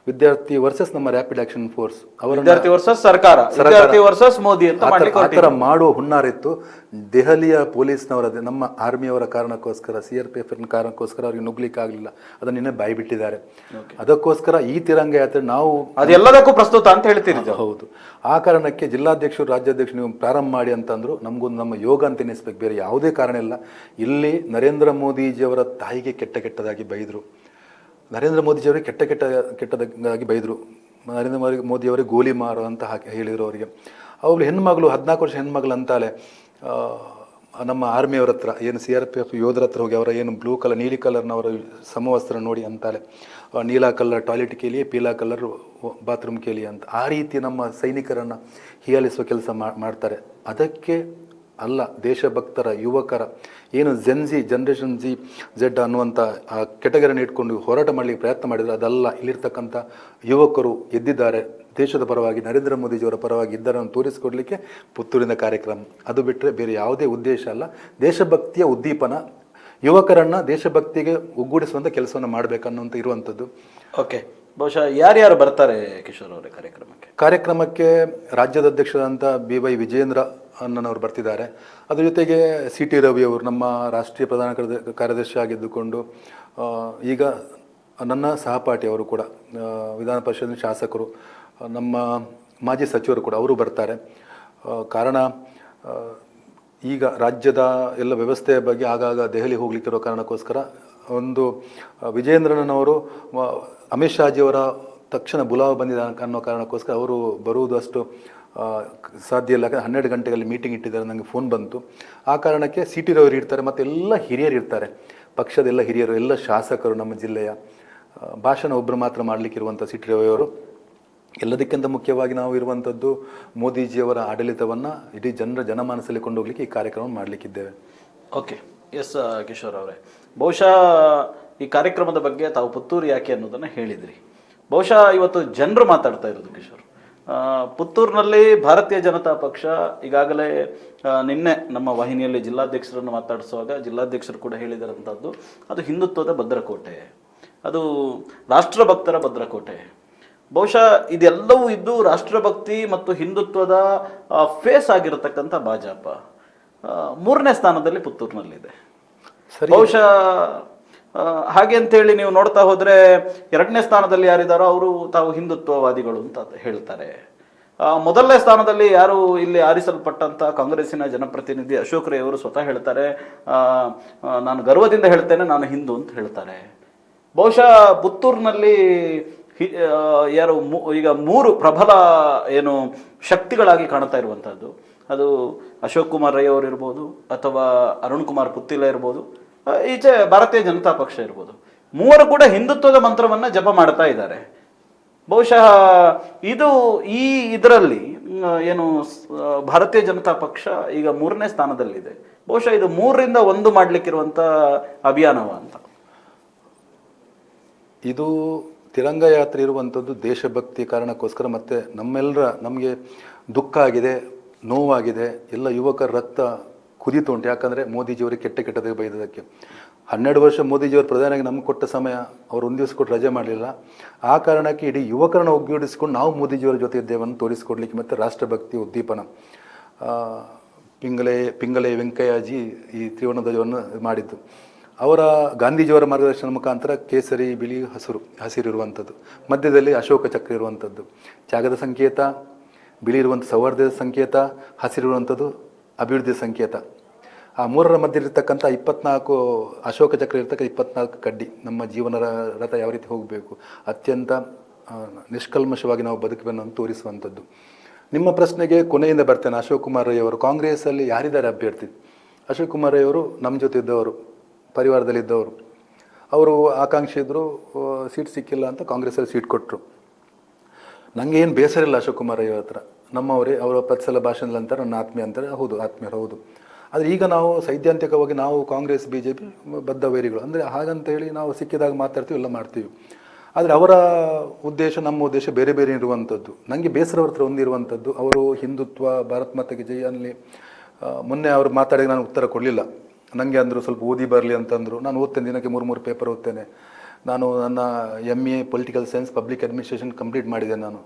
ವಿದ್ಯಾರ್ಥಿ ವರ್ಸಸ್ ನಮ್ಮ ರ್ಯಾಪಿಡ್ ಆಕ್ಷನ್ ಫೋರ್ಸ್, ವಿದ್ಯಾರ್ಥಿ ವರ್ಸಸ್ ಸರ್ಕಾರ, ವಿದ್ಯಾರ್ಥಿ ವರ್ಸಸ್ ಮೋದಿ ಅಂತ ಆ ಥರ ಮಾಡುವ ಹುನ್ನಾರಿತ್ತು. ದೆಹಲಿಯ ಪೊಲೀಸ್ನವರ, ನಮ್ಮ ಆರ್ಮಿಯವರ ಕಾರಣಕ್ಕೋಸ್ಕರ, CRPF ಕಾರಣಕ್ಕೋಸ್ಕರ ಅವ್ರಿಗೆ ನುಗ್ಲಿಕ್ಕೆ ಆಗಲಿಲ್ಲ, ಅದನ್ನ ನಿನ್ನೆ ಬಾಯ್ಬಿಟ್ಟಿದ್ದಾರೆ. ಅದಕ್ಕೋಸ್ಕರ ಈ ತಿರಂಗ ಯಾತ್ರೆ ನಾವು ಅದೆಲ್ಲದಕ್ಕೂ ಪ್ರಸ್ತುತ ಅಂತ ಹೇಳ್ತೀರಿ. ಹೌದು, ಆ ಕಾರಣಕ್ಕೆ ಜಿಲ್ಲಾಧ್ಯಕ್ಷರು, ರಾಜ್ಯಾಧ್ಯಕ್ಷರು ನೀವು ಪ್ರಾರಂಭ ಮಾಡಿ ಅಂತಂದ್ರು. ನಮಗೊಂದು ನಮ್ಮ ಯೋಗ ಅಂತ ಎನಿಸ್ಬೇಕು, ಬೇರೆ ಯಾವುದೇ ಕಾರಣ ಇಲ್ಲ. ಇಲ್ಲಿ ನರೇಂದ್ರ ಮೋದಿಜಿಯವರ ತಾಯಿಗೆ ಕೆಟ್ಟದಾಗಿ ಬೈದರು, ನರೇಂದ್ರ ಮೋದಿಜಿಯವರಿಗೆ ಕೆಟ್ಟದಾಗಿ ಬೈದರು, ನರೇಂದ್ರ ಮೋದಿಯವರಿಗೆ ಗೋಲಿ ಮಾರು ಅಂತ ಹೇಳಿದರು ಅವರಿಗೆ. ಅವಳು ಹೆಣ್ಮಗಳು, 14 ವರ್ಷ ಹೆಣ್ಮಗಳು ಅಂತಾಳೆ. ನಮ್ಮ ಆರ್ಮಿಯವರ ಹತ್ರ, ಏನು CRPF ಯೋಧರ ಹತ್ರ ಹೋಗಿ ಅವರ ಏನು ಬ್ಲೂ ಕಲರ್, ನೀಲಿ ಕಲರ್ನವರ ಸಮವಸ್ತ್ರ ನೋಡಿ ಅಂತಾಳೆ, ನೀಲಾ ಕಲರ್ ಟಾಯ್ಲೆಟ್ ಕೇಳಿ, ಪೀಲಾ ಕಲರ್ ಬಾತ್ರೂಮ್ ಕೇಳಿ ಅಂತ. ಆ ರೀತಿ ನಮ್ಮ ಸೈನಿಕರನ್ನು ಹೀಯಾಳಿಸುವ ಕೆಲಸ ಮಾಡ್ತಾರೆ. ಅದಕ್ಕೆ ಅಲ್ಲ, ದೇಶಭಕ್ತರ ಯುವಕರ ಏನು ಜನರೇಷನ್ Z ಅನ್ನುವಂಥ ಆ ಕೆಟಗರಿಯನ್ನು ಇಟ್ಕೊಂಡು ಹೋರಾಟ ಮಾಡಲಿಕ್ಕೆ ಪ್ರಯತ್ನ ಮಾಡಿದರೆ ಅದಲ್ಲ. ಇಲ್ಲಿರ್ತಕ್ಕಂಥ ಯುವಕರು ಎದ್ದಿದ್ದಾರೆ, ದೇಶದ ಪರವಾಗಿ, ನರೇಂದ್ರ ಮೋದಿಜಿಯವರ ಪರವಾಗಿ ಇದ್ದಾರೆ ತೋರಿಸಿಕೊಡ್ಲಿಕ್ಕೆ ಪುತ್ತೂರಿನ ಕಾರ್ಯಕ್ರಮ. ಅದು ಬಿಟ್ಟರೆ ಬೇರೆ ಯಾವುದೇ ಉದ್ದೇಶ ಅಲ್ಲ. ದೇಶಭಕ್ತಿಯ ಉದ್ದೀಪನ, ಯುವಕರನ್ನ ದೇಶಭಕ್ತಿಗೆ ಒಗ್ಗೂಡಿಸುವಂಥ ಕೆಲಸವನ್ನು ಮಾಡಬೇಕನ್ನುವಂಥ ಇರುವಂಥದ್ದು. ಓಕೆ, ಬಹುಶಃ ಯಾರ್ಯಾರು ಬರ್ತಾರೆ ಕಿಶೋರ್ ಅವರೇ ಕಾರ್ಯಕ್ರಮಕ್ಕೆ? ರಾಜ್ಯದ ಅಧ್ಯಕ್ಷರಾದಂಥ BY ವಿಜೇಂದ್ರ ಅಣ್ಣನವರು ಬರ್ತಿದ್ದಾರೆ. ಅದರ ಜೊತೆಗೆ CT ರವಿ ಅವರು ನಮ್ಮ ರಾಷ್ಟ್ರೀಯ ಪ್ರಧಾನ ಕಾರ್ಯದರ್ಶಿ ಆಗಿದ್ದುಕೊಂಡು ಈಗ ನನ್ನ ಸಹಪಾಠಿ ಅವರು ಕೂಡ, ವಿಧಾನ ಪರಿಷತ್ ಶಾಸಕರು, ನಮ್ಮ ಮಾಜಿ ಸಚಿವರು ಕೂಡ ಅವರು ಬರ್ತಾರೆ. ಕಾರಣ ಈಗ ರಾಜ್ಯದ ಎಲ್ಲ ವ್ಯವಸ್ಥೆಯ ಬಗ್ಗೆ ಆಗಾಗ ದೆಹಲಿ ಹೋಗ್ಲಿಕ್ಕಿರೋ ಕಾರಣಕ್ಕೋಸ್ಕರ ಒಂದು ವಿಜೇಂದ್ರನವರು ಅಮಿತ್ ಶಾಜಿಯವರ ತಕ್ಷಣ ಬುಲಾವ್ ಬಂದಿದೆ ಅನ್ನೋ ಕಾರಣಕ್ಕೋಸ್ಕರ ಅವರು ಬರುವುದು ಅಷ್ಟು ಸಾಧ್ಯ ಇಲ್ಲ. 12 ಗಂಟೆಗಳಲ್ಲಿ ಮೀಟಿಂಗ್ ಇಟ್ಟಿದ್ದಾರೆ, ನನಗೆ ಫೋನ್ ಬಂತು. ಆ ಕಾರಣಕ್ಕೆ CT ರವರು ಇರ್ತಾರೆ, ಮತ್ತು ಎಲ್ಲ ಹಿರಿಯರು ಇರ್ತಾರೆ, ಪಕ್ಷದ ಎಲ್ಲ ಹಿರಿಯರು, ಎಲ್ಲ ಶಾಸಕರು, ನಮ್ಮ ಜಿಲ್ಲೆಯ. ಭಾಷಣ ಒಬ್ಬರು ಮಾತ್ರ ಮಾಡಲಿಕ್ಕಿರುವಂಥ CT ರವಿಯವರು. ಎಲ್ಲದಕ್ಕಿಂತ ಮುಖ್ಯವಾಗಿ ನಾವು ಇರುವಂಥದ್ದು ಮೋದಿಜಿಯವರ ಆಡಳಿತವನ್ನು ಇಡೀ ಜನಮಾನಸಲ್ಲಿ ಕೊಂಡೋಗ್ಲಿಕ್ಕೆ ಈ ಕಾರ್ಯಕ್ರಮ ಮಾಡಲಿಕ್ಕಿದ್ದೇವೆ. ಓಕೆ, ಎಸ್ ಕಿಶೋರ್ ಅವರೇ, ಬಹುಶಃ ಈ ಕಾರ್ಯಕ್ರಮದ ಬಗ್ಗೆ ತಾವು ಪುತ್ತೂರು ಯಾಕೆ ಅನ್ನೋದನ್ನು ಹೇಳಿದ್ರಿ. ಬಹುಶಃ ಇವತ್ತು ಜನರು ಮಾತಾಡ್ತಾ ಇರೋದು ಕಿಶೋರ್, ಪುತ್ತೂರಿನಲ್ಲಿ ಭಾರತೀಯ ಜನತಾ ಪಕ್ಷ ಈಗಾಗಲೇ ನಿನ್ನೆ ನಮ್ಮ ವಾಹಿನಿಯಲ್ಲಿ ಜಿಲ್ಲಾಧ್ಯಕ್ಷರನ್ನು ಮಾತಾಡಿಸುವಾಗ ಜಿಲ್ಲಾಧ್ಯಕ್ಷರು ಕೂಡ ಹೇಳಿದಾರಂಥದ್ದು, ಅದು ಹಿಂದುತ್ವದ ಭದ್ರಕೋಟೆ, ಅದು ರಾಷ್ಟ್ರಭಕ್ತರ ಭದ್ರಕೋಟೆ. ಬಹುಶಃ ಇದೆಲ್ಲವೂ ಇದ್ದು ರಾಷ್ಟ್ರಭಕ್ತಿ ಮತ್ತು ಹಿಂದುತ್ವದ ಫೇಸ್ ಆಗಿರತಕ್ಕಂಥ ಭಾಜಪ 3ನೇ ಸ್ಥಾನದಲ್ಲಿ ಪುತ್ತೂರಿನಲ್ಲಿದೆ. ಬಹುಶಃ ಹಾಗೆ ಅಂತೇಳಿ ನೀವು ನೋಡ್ತಾ ಹೋದ್ರೆ 2ನೇ ಸ್ಥಾನದಲ್ಲಿ ಯಾರಿದ್ದಾರೋ ಅವರು ತಾವು ಹಿಂದುತ್ವವಾದಿಗಳು ಅಂತ ಹೇಳ್ತಾರೆ. 1ನೇ ಸ್ಥಾನದಲ್ಲಿ ಯಾರು ಇಲ್ಲಿ ಆರಿಸಲ್ಪಟ್ಟಂತ ಕಾಂಗ್ರೆಸ್ಸಿನ ಜನಪ್ರತಿನಿಧಿ ಅಶೋಕ್ ರೈ ಅವರು ಸ್ವತಃ ಹೇಳ್ತಾರೆ, ನಾನು ಗರ್ವದಿಂದ ಹೇಳ್ತೇನೆ, ನಾನು ಹಿಂದೂ ಅಂತ ಹೇಳ್ತಾರೆ. ಬಹುಶಃ ಪುತ್ತೂರಿನಲ್ಲಿ ಯಾರು ಈಗ 3 ಪ್ರಬಲ ಏನು ಶಕ್ತಿಗಳಾಗಿ ಕಾಣ್ತಾ ಇರುವಂತಹದ್ದು, ಅದು ಅಶೋಕ್ ಕುಮಾರ್ ರೈ ಅವರು ಇರ್ಬೋದು, ಅಥವಾ ಅರುಣ್ ಕುಮಾರ್ ಪುತ್ತಿಲ ಇರ್ಬೋದು, ಈಚೆ ಭಾರತೀಯ ಜನತಾ ಪಕ್ಷ ಇರ್ಬೋದು. 3 ಕೂಡ ಹಿಂದುತ್ವದ ಮಂತ್ರವನ್ನ ಜಪ ಮಾಡ್ತಾ ಇದ್ದಾರೆ. ಬಹುಶಃ ಇದರಲ್ಲಿ ಏನು ಭಾರತೀಯ ಜನತಾ ಪಕ್ಷ ಈಗ 3ನೇ ಸ್ಥಾನದಲ್ಲಿದೆ. ಬಹುಶಃ ಇದು 3ರಿಂದ 1 ಮಾಡ್ಲಿಕ್ಕಿರುವಂತ ಅಭಿಯಾನವ ಅಂತ. ಇದು ತಿರಂಗ ಯಾತ್ರೆ ಇರುವಂಥದ್ದು ದೇಶಭಕ್ತಿ ಕಾರಣಕ್ಕೋಸ್ಕರ, ಮತ್ತು ನಮಗೆ ದುಃಖ ಆಗಿದೆ, ನೋವಾಗಿದೆ, ಎಲ್ಲ ಯುವಕರ ರಕ್ತ ಕುದೀತು ಉಂಟು. ಯಾಕಂದರೆ ಮೋದಿಜಿಯವರಿಗೆ ಕೆಟ್ಟದಾಗಿ ಬೈದದಕ್ಕೆ 12 ವರ್ಷ ಮೋದಿಜಿಯವರು ಪ್ರಧಾನಿಯಾಗಿ ನಮ್ಗೆ ಕೊಟ್ಟ ಸಮಯ ಅವರು 1 ದಿವಸ ಕೊಟ್ಟು ರಜೆ ಮಾಡಲಿಲ್ಲ. ಆ ಕಾರಣಕ್ಕೆ ಇಡೀ ಯುವಕರನ್ನು ಒಗ್ಗೂಡಿಸಿಕೊಂಡು ನಾವು ಮೋದಿಜಿಯವರ ಜೊತೆ ಇದ್ದೇವನ್ನು ತೋರಿಸಿಕೊಡ್ಲಿಕ್ಕೆ, ಮತ್ತು ರಾಷ್ಟ್ರಭಕ್ತಿ ಉದ್ದೀಪನ ಪಿಂಗಲೆ ವೆಂಕಯ್ಯಜಿ ಈ ತ್ರಿವರ್ಣ ಧ್ವಜವನ್ನು ಮಾಡಿದ್ದು. ಅವರ ಗಾಂಧೀಜಿಯವರ ಮಾರ್ಗದರ್ಶನ ಮುಖಾಂತರ ಕೇಸರಿ, ಬಿಳಿ, ಹಸಿರಿರುವಂಥದ್ದು, ಮಧ್ಯದಲ್ಲಿ ಅಶೋಕ ಚಕ್ರ ಇರುವಂಥದ್ದು, ತ್ಯಾಗದ ಸಂಕೇತ, ಬಿಳಿ ಇರುವಂಥ ಸೌಹಾರ್ದದ ಸಂಕೇತ, ಹಸಿರಿರುವಂಥದ್ದು ಅಭಿವೃದ್ಧಿ ಸಂಕೇತ. ಆ 3ರ ಮಧ್ಯೆ ಇರತಕ್ಕಂಥ 24 ಅಶೋಕ ಚಕ್ರ ಇರತಕ್ಕ 24 ಕಡ್ಡಿ, ನಮ್ಮ ಜೀವನ ರಥ ಯಾವ ರೀತಿ ಹೋಗಬೇಕು, ಅತ್ಯಂತ ನಿಷ್ಕಲ್ಮಶವಾಗಿ ನಾವು ಬದುಕಬೇಕು ಅಂತ ತೋರಿಸುವಂಥದ್ದು. ನಿಮ್ಮ ಪ್ರಶ್ನೆಗೆ ಕೊನೆಯಿಂದ ಬರ್ತೇನೆ. ಅಶೋಕ್ ಕುಮಾರ್ ರೈ ಅವರು ಕಾಂಗ್ರೆಸ್ಸಲ್ಲಿ ಯಾರಿದ್ದಾರೆ ಅಭ್ಯರ್ಥಿ? ಅಶೋಕ್ ಕುಮಾರ್ ರೈ ಅವರು ನಮ್ಮ ಜೊತೆ ಇದ್ದವರು, ಪರಿವಾರದಲ್ಲಿದ್ದವರು. ಅವರು ಆಕಾಂಕ್ಷಿ ಇದ್ದರು, ಸೀಟ್ ಸಿಕ್ಕಿಲ್ಲ ಅಂತ ಕಾಂಗ್ರೆಸ್ಸಲ್ಲಿ ಸೀಟ್ ಕೊಟ್ಟರು. ನನಗೆ ಏನು ಬೇಸರ ಇಲ್ಲ ಅಶೋಕ್ ಕುಮಾರ್ ರೈ ಹತ್ರ, ನಮ್ಮವರೇ, ಅವರ 10 ಸಲ ಭಾಷಣದಲ್ಲಿ ಅಂತಾರೆ ನನ್ನ ಆತ್ಮೀಯ ಅಂತಾರೆ. ಹೌದು, ಆತ್ಮೀಯರು ಹೌದು. ಆದರೆ ಈಗ ನಾವು ಸೈದ್ಧಾಂತಿಕವಾಗಿ ನಾವು ಕಾಂಗ್ರೆಸ್ BJP ಬದ್ಧ ವೈರಿಗಳು, ಅಂದರೆ ಹಾಗಂತ ಹೇಳಿ ನಾವು ಸಿಕ್ಕಿದಾಗ ಮಾತಾಡ್ತೀವಿ, ಎಲ್ಲ ಮಾಡ್ತೀವಿ. ಆದರೆ ಅವರ ಉದ್ದೇಶ ನಮ್ಮ ಉದ್ದೇಶ ಬೇರೆ ಬೇರೆ ಇರುವಂಥದ್ದು. ನನಗೆ ಬೇಸರ ಅವ್ರ ಹತ್ರ ಒಂದಿರುವಂಥದ್ದು, ಅವರು ಹಿಂದುತ್ವ, ಭಾರತ್ ಮಾತೆಗೆ ಜೈ ಅನ್ನಲಿ. ಮೊನ್ನೆ ಅವರು ಮಾತಾಡಿದಾಗ ನಾನು ಉತ್ತರ ಕೊಡಲಿಲ್ಲ. ನನಗೆ ಅಂದರು ಸ್ವಲ್ಪ ಓದಿ ಬರಲಿ ಅಂತಂದರು. ನಾನು ಓದ್ತೇನೆ, ದಿನಕ್ಕೆ 3 ಪೇಪರ್ ಓದ್ತೇನೆ. ನಾನು ನನ್ನ MA political science public administration complete ಮಾಡಿದೆ ನಾನು.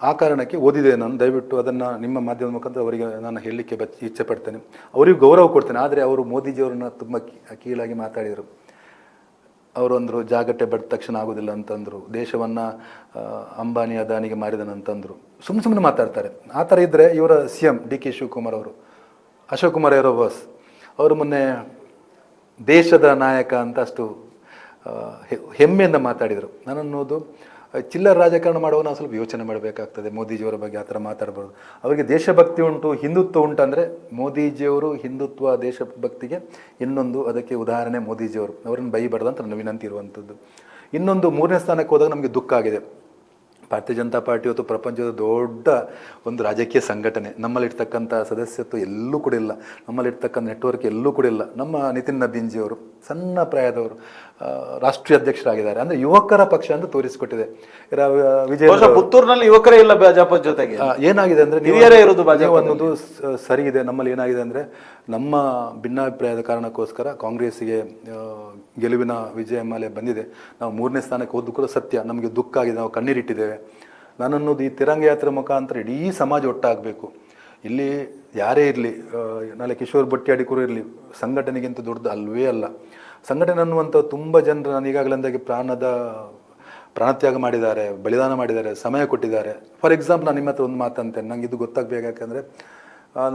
ಆ ಕಾರಣಕ್ಕೆ ಓದಿದೆ ನಾನು. ದಯವಿಟ್ಟು ಅದನ್ನು ನಿಮ್ಮ ಮಾಧ್ಯಮದ ಮುಖಾಂತರ ಅವರಿಗೆ ನಾನು ಹೇಳಲಿಕ್ಕೆ ಇಚ್ಛೆ ಪಡ್ತೇನೆ. ಅವರಿಗೂ ಗೌರವ ಕೊಡ್ತೇನೆ. ಆದರೆ ಅವರು ಮೋದಿಜಿಯವರನ್ನ ತುಂಬ ಕೀಳಾಗಿ ಮಾತಾಡಿದರು. ಅವರು ಅಂದರು ಜಾಗಟೆ ಬಡ್ದ ತಕ್ಷಣ ಆಗೋದಿಲ್ಲ ಅಂತಂದರು. ದೇಶವನ್ನು ಅಂಬಾನಿ ಅದಾನಿಗೆ ಮಾರಿದನಂತಂದರು. ಸುಮ್ಮನೆ ಮಾತಾಡ್ತಾರೆ. ಆ ಥರ ಇದ್ದರೆ ಇವರ CM DK ಶಿವಕುಮಾರ್ ಅವರು, ಅಶೋಕ್ ಕುಮಾರ್ ಅವರ ಬಾಸ್, ಅವರು ಮೊನ್ನೆ ದೇಶದ ನಾಯಕ ಅಂತ ಅಷ್ಟು ಹೆಮ್ಮೆಯಿಂದ ಮಾತಾಡಿದರು. ನಾನನ್ನೋದು ಚಿಲ್ಲರ್ ರಾಜಕಾರಣ ಮಾಡುವಾಗ ನಾವು ಸ್ವಲ್ಪ ಯೋಚನೆ ಮಾಡಬೇಕಾಗ್ತದೆ. ಮೋದಿಜಿಯವರ ಬಗ್ಗೆ ಆ ಥರ ಮಾತಾಡ್ಬಾರ್ದು. ಅವರಿಗೆ ದೇಶಭಕ್ತಿ ಉಂಟು, ಹಿಂದುತ್ವ ಉಂಟಂದರೆ ಮೋದಿಜಿಯವರು ಹಿಂದುತ್ವ ದೇಶಭಕ್ತಿಗೆ ಇನ್ನೊಂದು ಅದಕ್ಕೆ ಉದಾಹರಣೆ ಮೋದಿಜಿಯವರು. ಅವರನ್ನು ಬೈಬಾರ್ದು ಅಂತ ನನ್ನ ವಿನಂತಿ ಇರುವಂಥದ್ದು. ಇನ್ನೊಂದು 3ನೇ ಸ್ಥಾನಕ್ಕೆ ಹೋದಾಗ ನಮಗೆ ದುಃಖ ಆಗಿದೆ. ಭಾರತೀಯ ಜನತಾ ಪಾರ್ಟಿ ಇವತ್ತು ಪ್ರಪಂಚದ ದೊಡ್ಡ ಒಂದು ರಾಜಕೀಯ ಸಂಘಟನೆ. ನಮ್ಮಲ್ಲಿರ್ತಕ್ಕಂಥ ಸದಸ್ಯತ್ವ ಎಲ್ಲೂ ಕೂಡ ಇಲ್ಲ, ನಮ್ಮಲ್ಲಿರ್ತಕ್ಕಂಥ ನೆಟ್ವರ್ಕ್ ಎಲ್ಲೂ ಕೂಡ ಇಲ್ಲ. ನಮ್ಮ ನಿತಿನ್ ನಬೀನ್ಜಿಯವರು ಸಣ್ಣ ಪ್ರಾಯದವರು ರಾಷ್ಟ್ರೀಯ ಅಧ್ಯಕ್ಷರಾಗಿದ್ದಾರೆ. ಅಂದರೆ ಯುವಕರ ಪಕ್ಷ ಅಂತ ತೋರಿಸಿಕೊಟ್ಟಿದೆ. ವಿಜಯ ಪುತ್ತೂರಿನಲ್ಲಿ ಯುವಕರೇ ಇಲ್ಲ ಭಾಜಪ ಜೊತೆಗೆ. ಏನಾಗಿದೆ ಅಂದರೆ ಹಿರಿಯರೇ ಇರೋದು ಭಾಜಪ ಅನ್ನೋದು ಸರಿ ಇದೆ. ನಮ್ಮಲ್ಲಿ ಏನಾಗಿದೆ ಅಂದರೆ ನಮ್ಮ ಭಿನ್ನಾಭಿಪ್ರಾಯದ ಕಾರಣಕ್ಕೋಸ್ಕರ ಕಾಂಗ್ರೆಸ್ಸಿಗೆ ಗೆಲುವಿನ ವಿಜಯ ಮಾಲೆ ಬಂದಿದೆ. ನಾವು 3ನೇ ಸ್ಥಾನಕ್ಕೆ ಹೋದ್ದು ಕೂಡ ಸತ್ಯ. ನಮಗೆ ದುಃಖ ಆಗಿದೆ, ನಾವು ಕಣ್ಣೀರಿಟ್ಟಿದ್ದೇವೆ. ನಾನನ್ನೋದು ಈ ತಿರಂಗ ಯಾತ್ರೆ ಮುಖಾಂತರ ಇಡೀ ಸಮಾಜ ಒಟ್ಟಾಗಬೇಕು. ಇಲ್ಲಿ ಯಾರೇ ಇರಲಿ, ನಾಳೆ ಕಿಶೋರ್ ಬಟ್ಟಿಯಾಡಿಕರು ಇರಲಿ, ಸಂಘಟನೆಗಿಂತ ದೊಡ್ಡದು ಅಲ್ವೇ ಅಲ್ಲ. ಸಂಘಟನೆ ಅನ್ನುವಂಥ ತುಂಬ ಜನರು ನಾನು ಈಗಾಗಲೇ ಅಂದಾಗೆ ಪ್ರಾಣತ್ಯಾಗ ಮಾಡಿದ್ದಾರೆ, ಬಲಿದಾನ ಮಾಡಿದ್ದಾರೆ, ಸಮಯ ಕೊಟ್ಟಿದ್ದಾರೆ. ಫಾರ್ ಎಕ್ಸಾಂಪಲ್ ನಾನು ನಿಮ್ಮ ಹತ್ರ ಒಂದು ಮಾತಂತೇನೆ, ನಂಗೆ ಇದು ಗೊತ್ತಾಗಬೇಕು. ಯಾಕಂದರೆ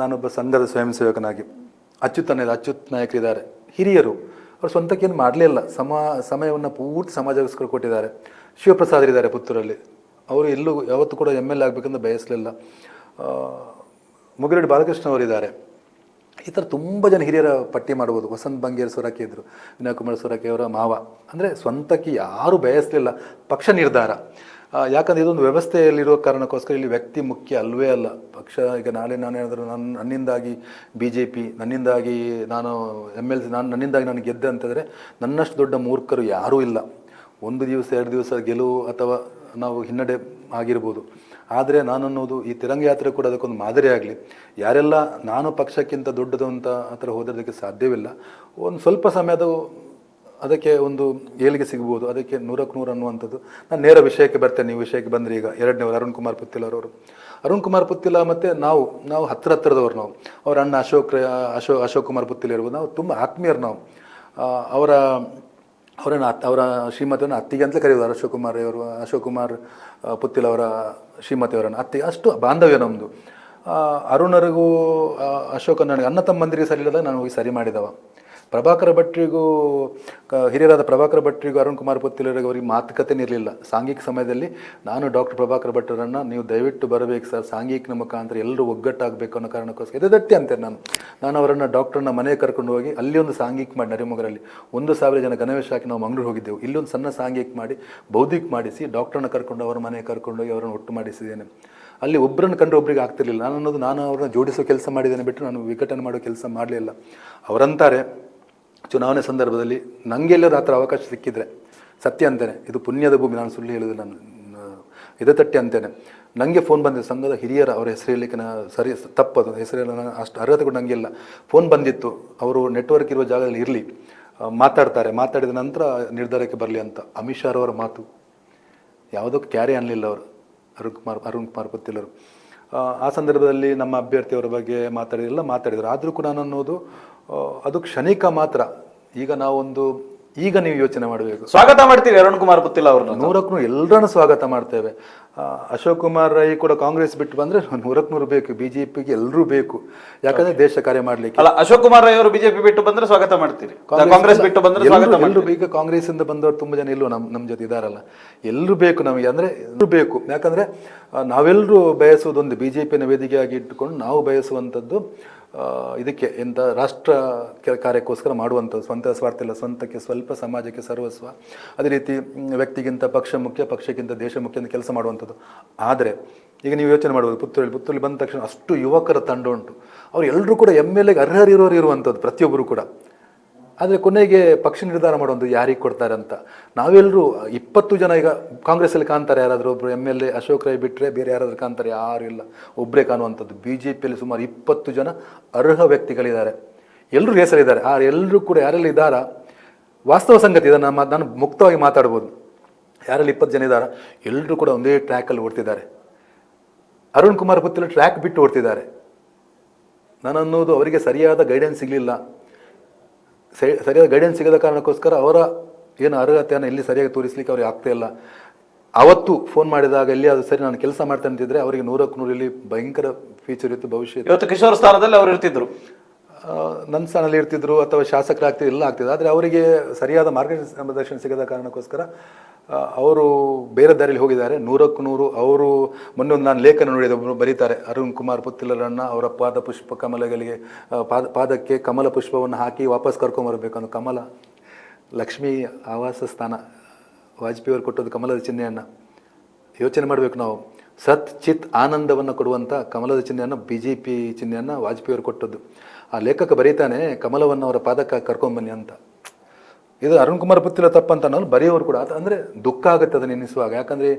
ನಾನೊಬ್ಬ ಸಂಘದ ಸ್ವಯಂ ಸೇವಕನಾಗಿ ಅಚ್ಯುತ್ ನಾಯಕರಿದ್ದಾರೆ, ಹಿರಿಯರು. ಅವರು ಸ್ವಂತಕ್ಕೇನು ಮಾಡಲೇ ಇಲ್ಲ, ಸಮಯವನ್ನು ಪೂರ್ತಿ ಸಮಾಜಕ್ಕೋಸ್ಕರ ಕೊಟ್ಟಿದ್ದಾರೆ. ಶಿವಪ್ರಸಾದರಿದ್ದಾರೆ ಪುತ್ತೂರಲ್ಲಿ, ಅವರು ಎಲ್ಲೂ ಯಾವತ್ತೂ ಕೂಡ MLA ಆಗಬೇಕಂತ ಬಯಸಲಿಲ್ಲ. ಮುಗಿರೆಡ್ಡಿ ಬಾಲಕೃಷ್ಣ ಅವರಿದ್ದಾರೆ. ಈ ಥರ ತುಂಬ ಜನ ಹಿರಿಯರ ಪಟ್ಟಿ ಮಾಡ್ಬೋದು. ವಸಂತ್ ಬಂಗೇರ್ ಸೊರಕೆ ಇದ್ದರು, ವಿನಯ್ ಕುಮಾರ್ ಸೊರಕೆ ಅವರ ಮಾವ. ಅಂದರೆ ಸ್ವಂತಕ್ಕೆ ಯಾರೂ ಬಯಸಲಿಲ್ಲ, ಪಕ್ಷ ನಿರ್ಧಾರ. ಯಾಕಂದರೆ ಇದೊಂದು ವ್ಯವಸ್ಥೆಯಲ್ಲಿರೋ ಕಾರಣಕ್ಕೋಸ್ಕರ ಇಲ್ಲಿ ವ್ಯಕ್ತಿ ಮುಖ್ಯ ಅಲ್ವೇ ಅಲ್ಲ. ಪಕ್ಷ ಈಗ ನಾಳೆ ನಾನು ಹೇಳಿದ್ರು ನನ್ನಿಂದಾಗಿ BJP, ನನ್ನಿಂದಾಗಿ ನಾನು MLC, ನನ್ನಿಂದಾಗಿ ನಾನು ಗೆದ್ದೆ ಅಂತಂದರೆ ನನ್ನಷ್ಟು ದೊಡ್ಡ ಮೂರ್ಖರು ಯಾರೂ ಇಲ್ಲ. 1 ದಿವಸ 2 ದಿವಸ ಗೆಲುವು ಅಥವಾ ನಾವು ಹಿನ್ನಡೆ ಆಗಿರ್ಬೋದು. ಆದರೆ ನಾನನ್ನೋದು ಈ ತಿರಂಗ ಯಾತ್ರೆ ಕೂಡ ಅದಕ್ಕೊಂದು ಮಾದರಿ ಆಗಲಿ. ಯಾರೆಲ್ಲ ನಾನು ಪಕ್ಷಕ್ಕಿಂತ ದೊಡ್ಡದು ಅಂತ ಆ ಥರ ಹೋದೋದಕ್ಕೆ ಸಾಧ್ಯವಿಲ್ಲ. ಒಂದು ಸ್ವಲ್ಪ ಸಮಯದ ಅದಕ್ಕೆ ಒಂದು ಏಳಿಗೆ ಸಿಗ್ಬೋದು. ಅದಕ್ಕೆ 100ಕ್ಕೆ 100 ಅನ್ನುವಂಥದ್ದು. ನಾನು ನೇರ ವಿಷಯಕ್ಕೆ ಬರ್ತೇನೆ. ನೀವು ವಿಷಯಕ್ಕೆ ಬಂದರೆ ಈಗ 2ನೇವರು ಅರುಣ್ ಕುಮಾರ್ ಪುತ್ತಿಲ್ ಅವರವರು. ಅರುಣ್ ಕುಮಾರ್ ಪುತ್ತಿಲ ಮತ್ತು ನಾವು ಹತ್ತಿರದವ್ರು. ನಾವು ಅವ್ರ ಅಣ್ಣ ಅಶೋಕ್ ಕುಮಾರ್ ಪುತ್ತಿಲ್ ಇರ್ಬೋದು. ನಾವು ತುಂಬ ಆತ್ಮೀಯರು. ನಾವು ಅವರ ಶ್ರೀಮತಿಯವರನ್ನು ಅತ್ತಿಗೆ ಅಂತಲೇ ಕರೆಯೋದು. ಅಶೋಕ್ ಕುಮಾರ್ ಪುತ್ತಿಲ್ ಅವರ ಶ್ರೀಮತಿಯವರನ್ನು ಅತ್ತಿಗೆ, ಅಷ್ಟು ಬಾಂಧವ್ಯ ನಮ್ಮದು. ಅರುಣರಿಗೂ ಅಶೋಕ ನನಗೆ ಅಣ್ಣ ತಮ್ಮಂದಿರಿಗೆ ಸರಿ ಇಲ್ಲದಾಗ ನಾನು ಹೋಗಿ ಸರಿ ಮಾಡಿದವ. ಪ್ರಭಾಕರ ಭಟ್ರಿಗೂ ಹಿರಿಯರಾದ ಪ್ರಭಾಕರ ಭಟ್ರಿಗೂ ಅರುಣ್ ಕುಮಾರ್ ಪುತ್ತಿಲರಿಗೆ ಅವರಿಗೆ ಮಾತುಕತೆನೇ ಇರಲಿಲ್ಲ. ಸಾಂಘಿಕ ಸಮಯದಲ್ಲಿ ನಾನು ಡಾಕ್ಟರ್ ಪ್ರಭಾಕರ ಭಟ್ರನ್ನು ನೀವು ದಯವಿಟ್ಟು ಬರಬೇಕು ಸರ್, ಸಾಂಘಿಕ ಮುಖಾಂತರ ಎಲ್ಲರೂ ಒಗ್ಗಟ್ಟಾಗಬೇಕು ಅನ್ನೋ ಕಾರಣಕ್ಕೋಸ್ಕರ ಎದೆದಟ್ಟಿ ಅಂತೇನೆ ನಾನು ಅವರನ್ನು ಡಾಕ್ಟರ್ನ ಮನೆಗೆ ಕರ್ಕೊಂಡು ಹೋಗಿ ಅಲ್ಲಿ ಒಂದು ಸಾಂಘಿಕ ಮಾಡಿ ನರಿಮೊಗರಲ್ಲಿ 1,000 ಜನ ಗಣವೇಶ ಹಾಕಿ ನಾವು ಮಂಗಳೂರು ಹೋಗಿದ್ದೆವು. ಇಲ್ಲೊಂದು ಸಣ್ಣ ಸಾಂಘಿಕ ಮಾಡಿ ಬೌದ್ಧಿಕ ಮಾಡಿಸಿ ಡಾಕ್ಟರ್ನ ಕರ್ಕೊಂಡು ಅವರ ಮನೆಗೆ ಕರ್ಕೊಂಡೋಗಿ ಅವರನ್ನು ಒಟ್ಟು ಮಾಡಿಸಿದ್ದೇನೆ. ಅಲ್ಲಿ ಒಬ್ಬರನ್ನು ಕಂಡು ಒಬ್ಬರಿಗೆ ಆಗ್ತಿರ್ಲಿಲ್ಲ. ನಾನು ಅವ್ರನ್ನ ಜೋಡಿಸೋ ಕೆಲಸ ಮಾಡಿದ್ದೇನೆ ಬಿಟ್ಟು ನಾನು ವಿಘಟನೆ ಮಾಡೋ ಕೆಲಸ ಮಾಡಲಿಲ್ಲ. ಅವರಂತಾರೆ ಚುನಾವಣೆ ಸಂದರ್ಭದಲ್ಲಿ ನನಗೆ ಎಲ್ಲರೂ ಆ ಥರ ಅವಕಾಶ ಸಿಕ್ಕಿದ್ರೆ ಸತ್ಯ ಅಂತೇನೆ, ಇದು ಪುಣ್ಯದ ಭೂಮಿ, ನಾನು ಸುಳ್ಳು ಹೇಳೋದಿಲ್ಲ, ನಾನು ತಟ್ಟಿ ಅಂತೇನೆ. ನನಗೆ ಫೋನ್ ಬಂದಿತ್ತು ಸಂಘದ ಹಿರಿಯರ, ಅವರ ಹೆಸರು ಹೇಳಲಿಕ್ಕೆ ಸರಿ ತಪ್ಪದು, ಹೆಸರೆಲ್ಲ ಅಷ್ಟು ಅರ್ಹತೆ ಕೂಡ ನನಗೆಲ್ಲ ಫೋನ್ ಬಂದಿತ್ತು. ಅವರು ನೆಟ್ವರ್ಕ್ ಇರುವ ಜಾಗದಲ್ಲಿ ಇರಲಿ, ಮಾತಾಡಿದ ನಂತರ ನಿರ್ಧಾರಕ್ಕೆ ಬರಲಿ ಅಂತ. ಅಮಿತ್ ಶಾ ಅವರ ಮಾತು ಯಾವುದಕ್ಕೂ ಕ್ಯಾರಿ ಅನ್ನಲಿಲ್ಲ ಅವರು ಅರುಣ್ ಕುಮಾರ್ ಪುತ್ತಿಲ್ ಅವರು. ಆ ಸಂದರ್ಭದಲ್ಲಿ ನಮ್ಮ ಅಭ್ಯರ್ಥಿಯವರ ಬಗ್ಗೆ ಮಾತಾಡಿದರು. ಆದರೂ ಕೂಡ ನಾನು ಅನ್ನೋದು ಅದು ಕ್ಷಣಿಕ ಮಾತ್ರ. ಈಗ ನೀವು ಯೋಚನೆ ಮಾಡಬೇಕು. ಸ್ವಾಗತ ಮಾಡ್ತೀವಿ ಅರುಣ್ ಕುಮಾರ್ ಪುತ್ತಿಲ್ ಅವ್ರನ್ನ. 100ಕ್ಕೆ 100 ಎಲ್ಲರನ್ನು ಸ್ವಾಗತ ಮಾಡ್ತೇವೆ. ಅಶೋಕ್ ಕುಮಾರ್ ರೈ ಕೂಡ ಕಾಂಗ್ರೆಸ್ ಬಿಟ್ಟು ಬಂದ್ರೆ 100ಕ್ಕೆ 100 ಬೇಕು. BJPಗೆ ಎಲ್ಲರೂ ಬೇಕು, ಯಾಕಂದ್ರೆ ದೇಶ ಕಾರ್ಯ ಮಾಡ್ಲಿಕ್ಕೆ. ಅಲ್ಲ, ಅಶೋಕ್ ಕುಮಾರ್ ರೈ ಅವರು BJP ಬಿಟ್ಟು ಬಂದ್ರೆ ಸ್ವಾಗತ ಮಾಡ್ತೀರಿ, ಕಾಂಗ್ರೆಸ್ ಬಿಟ್ಟು ಬಂದ್ರೆ ಸ್ವಾಗತ ಮಾಡ್ತೀರಿ. ಈಗ ಕಾಂಗ್ರೆಸ್ ಇಂದ ಬಂದವರು ತುಂಬಾ ಜನ ಇಲ್ಲೂ ನಮ್ಮ ಜೊತೆ ಇದಾರಲ್ಲ, ಎಲ್ಲರೂ ಬೇಕು ನಮಗೆ. ಅಂದ್ರೆ ಎಲ್ಲರೂ ಬೇಕು, ಯಾಕಂದ್ರೆ ನಾವೆಲ್ಲರೂ ಬಯಸುವುದೊಂದು BJPನ ವೇದಿಕೆಯಾಗಿ ಇಟ್ಟುಕೊಂಡು ನಾವು ಬಯಸುವಂಥದ್ದು ಇದಕ್ಕೆ ರಾಷ್ಟ್ರ ಕಾರ್ಯಕ್ಕೋಸ್ಕರ ಮಾಡುವಂಥದ್ದು. ಸ್ವಂತ ಸ್ವಾರ್ಥ ಇಲ್ಲ, ಸ್ವಂತಕ್ಕೆ ಸ್ವಲ್ಪ, ಸಮಾಜಕ್ಕೆ ಸರ್ವಸ್ವ. ಅದೇ ರೀತಿ ವ್ಯಕ್ತಿಗಿಂತ ಪಕ್ಷ ಮುಖ್ಯ, ಪಕ್ಷಕ್ಕಿಂತ ದೇಶ ಮುಖ್ಯ ಅಂತ ಕೆಲಸ ಮಾಡುವಂಥದ್ದು. ಆದರೆ ಈಗ ನೀವು ಯೋಚನೆ ಮಾಡ್ಬೋದು, ಪುತ್ತೂರಲ್ಲಿ ಬಂದ ತಕ್ಷಣ ಅಷ್ಟು ಯುವಕರ ತಂಡ ಉಂಟು. ಅವ್ರು ಎಲ್ಲರೂ ಕೂಡ MLAಗೆ ಅರ್ಹರಿರೋರು ಇರುವಂಥದ್ದು ಪ್ರತಿಯೊಬ್ಬರು ಕೂಡ. ಆದರೆ ಕೊನೆಗೆ ಪಕ್ಷ ನಿರ್ಧಾರ ಮಾಡೋದು ಯಾರಿಗೆ ಕೊಡ್ತಾರೆ ಅಂತ. ನಾವೆಲ್ಲರೂ 20 ಜನ ಈಗ ಕಾಂಗ್ರೆಸ್ಸಲ್ಲಿ ಕಾಣ್ತಾರೆ, ಯಾರಾದರೂ ಒಬ್ಬರು MLA ಅಶೋಕ್ ರೈ ಬಿಟ್ಟರೆ ಬೇರೆ ಯಾರಾದರೂ ಕಾಣ್ತಾರೆ? ಯಾರು ಇಲ್ಲ, ಒಬ್ಬರೇ ಕಾಣುವಂಥದ್ದು. BJPಯಲ್ಲಿ ಸುಮಾರು 20 ಜನ ಅರ್ಹ ವ್ಯಕ್ತಿಗಳಿದ್ದಾರೆ, ಎಲ್ಲರೂ ಹೆಸರಿದ್ದಾರೆ. ಎಲ್ಲರೂ ಕೂಡ ಯಾರೆಲ್ಲ ಇದ್ದಾರಾ ವಾಸ್ತವ ಸಂಗತಿ ಇದನ್ನು ನಾನು ಮುಕ್ತವಾಗಿ ಮಾತಾಡ್ಬೋದು. ಯಾರಲ್ಲಿ 20 ಜನ ಇದ್ದಾರೆ, ಎಲ್ಲರೂ ಕೂಡ ಒಂದೇ ಟ್ರ್ಯಾಕಲ್ಲಿ ಓಡ್ತಿದ್ದಾರೆ. ಅರುಣ್ ಕುಮಾರ್ ಪುತ್ತಿಲ ಟ್ರ್ಯಾಕ್ ಬಿಟ್ಟು ಓಡ್ತಿದ್ದಾರೆ. ನಾನನ್ನೋದು ಅವರಿಗೆ ಸರಿಯಾದ ಗೈಡೆನ್ಸ್ ಸಿಗಲಿಲ್ಲ. ಸರಿಯಾದ ಗೈಡೆನ್ಸ್ ಸಿಗದ ಕಾರಣಕ್ಕೋಸ್ಕರ ಅವರ ಏನು ಅರ್ಹತೆಯನ್ನು ಇಲ್ಲಿ ಸರಿಯಾಗಿ ತೋರಿಸ್ಲಿಕ್ಕೆ ಅವ್ರಿಗೆ ಆಗ್ತಾ ಇಲ್ಲ. ಅವತ್ತು ಫೋನ್ ಮಾಡಿದಾಗ ಇಲ್ಲಿ ಅದು ಸರಿ ನಾನು ಕೆಲಸ ಮಾಡ್ತೇನೆ ಅಂತಿದ್ರೆ ಅವರಿಗೆ 100ಕ್ಕೆ 100 ಇಲ್ಲಿ ಭಯಂಕರ ಫ್ಯೂಚರ್ ಇತ್ತು, ಭವಿಷ್ಯ. ಇವತ್ತು ಕಿಶೋರ್ ಸ್ಥಾನದಲ್ಲಿ ಅವ್ರು ಇರ್ತಿದ್ರು, ನನ್ನ ಸ್ಥಾನದಲ್ಲಿ ಇರ್ತಿದ್ರು ಅಥವಾ ಶಾಸಕರಾಗ್ತಿದ್ರು, ಎಲ್ಲ ಆಗ್ತಿದ್ರು. ಆದರೆ ಅವರಿಗೆ ಸರಿಯಾದ ಮಾರ್ಗದರ್ಶನ ಸಿಗದ ಕಾರಣಕ್ಕೋಸ್ಕರ ಅವರು ಬೇರೆ ದಾರಿಯಲ್ಲಿ ಹೋಗಿದ್ದಾರೆ. 100ಕ್ಕೆ 100 ಅವರು ಮೊನ್ನೆ ಒಂದು ನಾನು ಲೇಖನ ನೋಡಿದ, ಒಬ್ಬರು ಬರೀತಾರೆ, ಅರುಣ್ ಕುಮಾರ್ ಪುತ್ತಿಲರನ್ನ ಅವರ ಪಾದಕ್ಕೆ ಕಮಲ ಪುಷ್ಪವನ್ನು ಹಾಕಿ ವಾಪಸ್ ಕರ್ಕೊಂಬರ್ಬೇಕು ಅನ್ನೋ. ಕಮಲ ಲಕ್ಷ್ಮೀ ಆವಾಸ ಸ್ಥಾನ ವಾಜಪೇಯಿ ಅವರು ಕೊಟ್ಟದ್ದು ಕಮಲದ ಚಿಹ್ನೆಯನ್ನು. ಯೋಚನೆ ಮಾಡಬೇಕು ನಾವು. ಸತ್ ಚಿತ್ ಆನಂದವನ್ನು ಕೊಡುವಂಥ ಕಮಲದ ಚಿಹ್ನೆಯನ್ನು, BJP ಚಿಹ್ನೆಯನ್ನು ವಾಜಪೇಯಿ ಅವರು ಕೊಟ್ಟದ್ದು. ಆ ಲೇಖಕ ಬರೀತಾನೆ ಕಮಲವನ್ನು ಅವರ ಪಾದಕ್ಕೆ ಕರ್ಕೊಂಬನ್ನಿ ಅಂತ. ಇದು ಅರುಣ್ ಕುಮಾರ್ ಪುತ್ತಿಲ ತಪ್ಪಂತ ಅನ್ನೋದು ಬರೆಯೋರು ಕೂಡ. ಅಂದರೆ ದುಃಖ ಆಗುತ್ತೆ ಅದನ್ನು ಎನ್ನಿಸುವಾಗ. ಯಾಕಂದರೆ